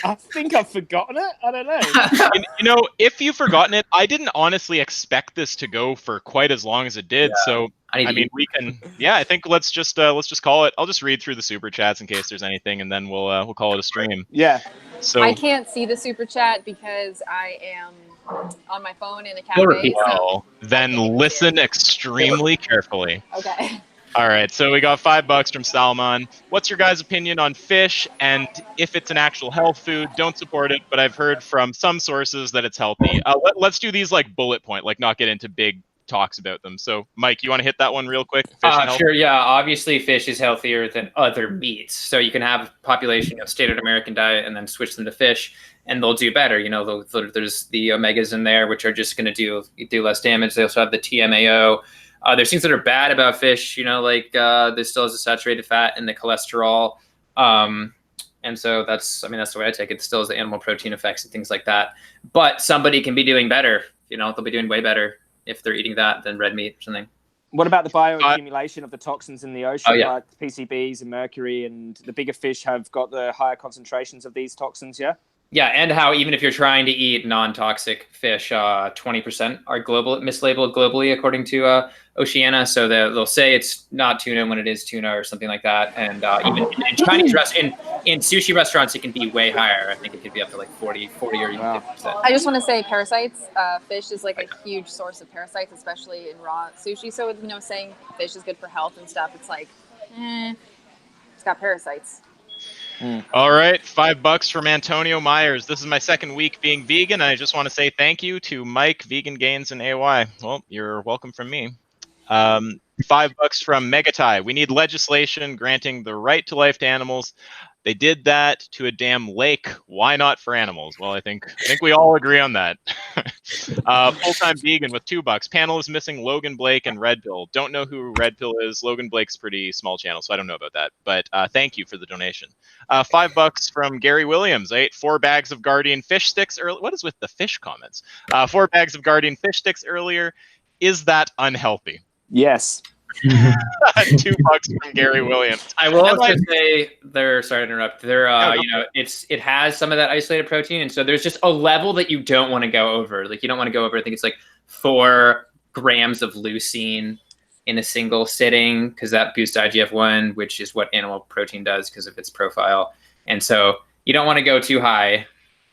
I think I've forgotten it. I don't know. If you've forgotten it, I didn't honestly expect this to go for quite as long as it did. Yeah. So I mean, we can. Yeah, I think let's just call it. I'll just read through the super chats in case there's anything, and then we'll call it a stream. Yeah. So I can't see the super chat because I am on my phone in a cafe. So then listen extremely carefully. Okay. All right, so we got $5 from Salman. What's your guys' opinion on fish? And if it's an actual health food, don't support it. But I've heard from some sources that it's healthy. Let's do these like bullet point, like not get into big talks about them. So, Mike, you want to hit that one real quick? Fish and health? Sure. Yeah. Obviously, fish is healthier than other meats. So you can have a population of standard American diet and then switch them to fish, and they'll do better. There's the omegas in there, which are just going to do less damage. They also have the TMAO. There's things that are bad about fish, like there still is a saturated fat and the cholesterol. And so that's the way I take it. It still has the animal protein effects and things like that. But somebody can be doing better. They'll be doing way better if they're eating that than red meat or something. What about the bioaccumulation of the toxins in the ocean, like PCBs and mercury, and the bigger fish have got the higher concentrations of these toxins, yeah? Yeah, and how even if you're trying to eat non-toxic fish, 20% are mislabeled globally according to Oceana. So they'll say it's not tuna when it is tuna or something like that. And even in Chinese in sushi restaurants, it can be way higher. I think it could be up to like 40 or even 50%. I just want to say parasites. Fish is like a huge source of parasites, especially in raw sushi. So saying fish is good for health and stuff, it's like, it's got parasites. All right, $5 from Antonio Myers. This is my second week being vegan, and I just want to say thank you to Mike, Vegan Gains, and AY. Well, you're welcome from me. $5 from Megatai. We need legislation granting the right to life to animals. They did that to a damn lake. Why not for animals? Well, I think we all agree on that. Full-time vegan with $2. Panel is missing Logan Blake and Red Pill. Don't know who Red Pill is. Logan Blake's pretty small channel, so I don't know about that. But thank you for the donation. $5 from Gary Williams. I ate 4 bags of Guardian fish sticks earlier. What is with the fish comments? 4 bags of Guardian fish sticks earlier. Is that unhealthy? Yes. $2 from Gary Williams. I will also say sorry to interrupt. It has some of that isolated protein, and so there's just a level that you don't want to go over. Like you don't want to go over. I think it's like 4 grams of leucine in a single sitting because that boosts IGF-1, which is what animal protein does because of its profile. And so you don't want to go too high.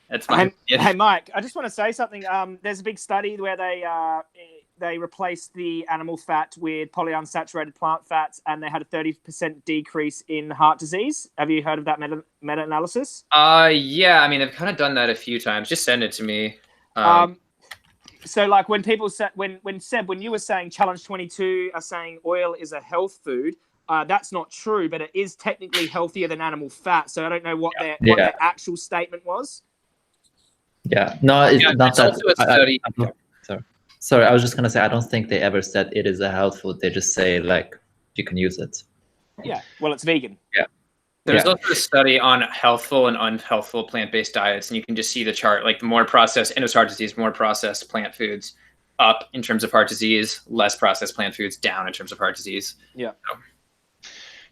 That's my Hey, Mike, I just want to say something. There's a big study where they replaced the animal fat with polyunsaturated plant fats, and they had a 30% decrease in heart disease. Have you heard of that meta-analysis? Yeah. I mean, I've kind of done that a few times. Just send it to me. So, like when people said, when Seb, when you were saying Challenge 22 are saying oil is a health food, that's not true, but it is technically healthier than animal fat. So I don't know what their actual statement was. Yeah, no, it's not it's that. Also a study. Sorry, I was just gonna say I don't think they ever said it is a health food. They just say like you can use it. Yeah, well, it's vegan. Yeah. There's also a study on healthful and unhealthful plant-based diets, and you can just see the chart. Like the more processed, and it's heart disease, more processed plant foods up in terms of heart disease, less processed plant foods down in terms of heart disease. Yeah. So.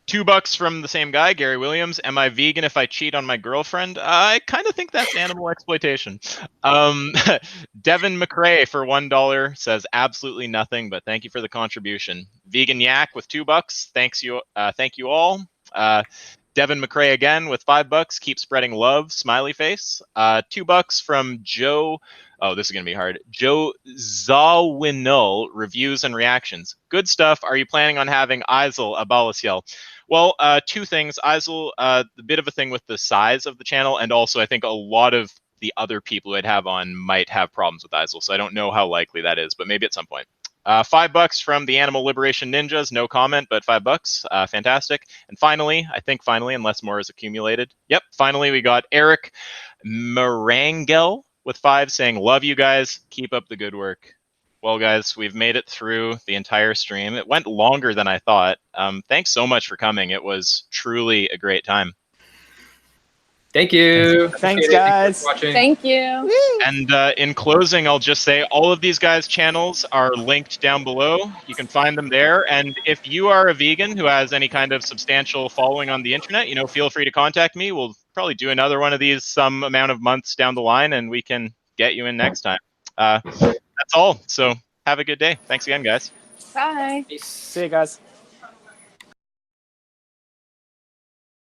$2 from the same guy, Gary Williams. Am I vegan if I cheat on my girlfriend? I kind of think that's animal exploitation. Devin McRae for $1 says absolutely nothing, but thank you for the contribution. Vegan Yak with $2. Thank you all. Devin McRae again with $5. Keep spreading love. Smiley face. $2 from Joe. Oh, this is going to be hard. Joe Zawinul, reviews and reactions. Good stuff. Are you planning on having Isel Abalasiel? Well, 2 things. Isel, a bit of a thing with the size of the channel, and also I think a lot of the other people I'd have on might have problems with Isel, so I don't know how likely that is, but maybe at some point. $5 from the Animal Liberation Ninjas. No comment, but $5. Fantastic. And finally, unless more is accumulated. Yep, finally we got Eric Marangel with 5 saying, love you guys. Keep up the good work. Well, guys, we've made it through the entire stream. It went longer than I thought. Thanks so much for coming. It was truly a great time. Thank you. Thanks, guys. Thank you. And in closing, I'll just say all of these guys' channels are linked down below. You can find them there. And if you are a vegan who has any kind of substantial following on the internet, feel free to contact me. We'll probably do another one of these some amount of months down the line, and we can get you in next time. That's all. So have a good day. Thanks again, guys. Bye. See you guys.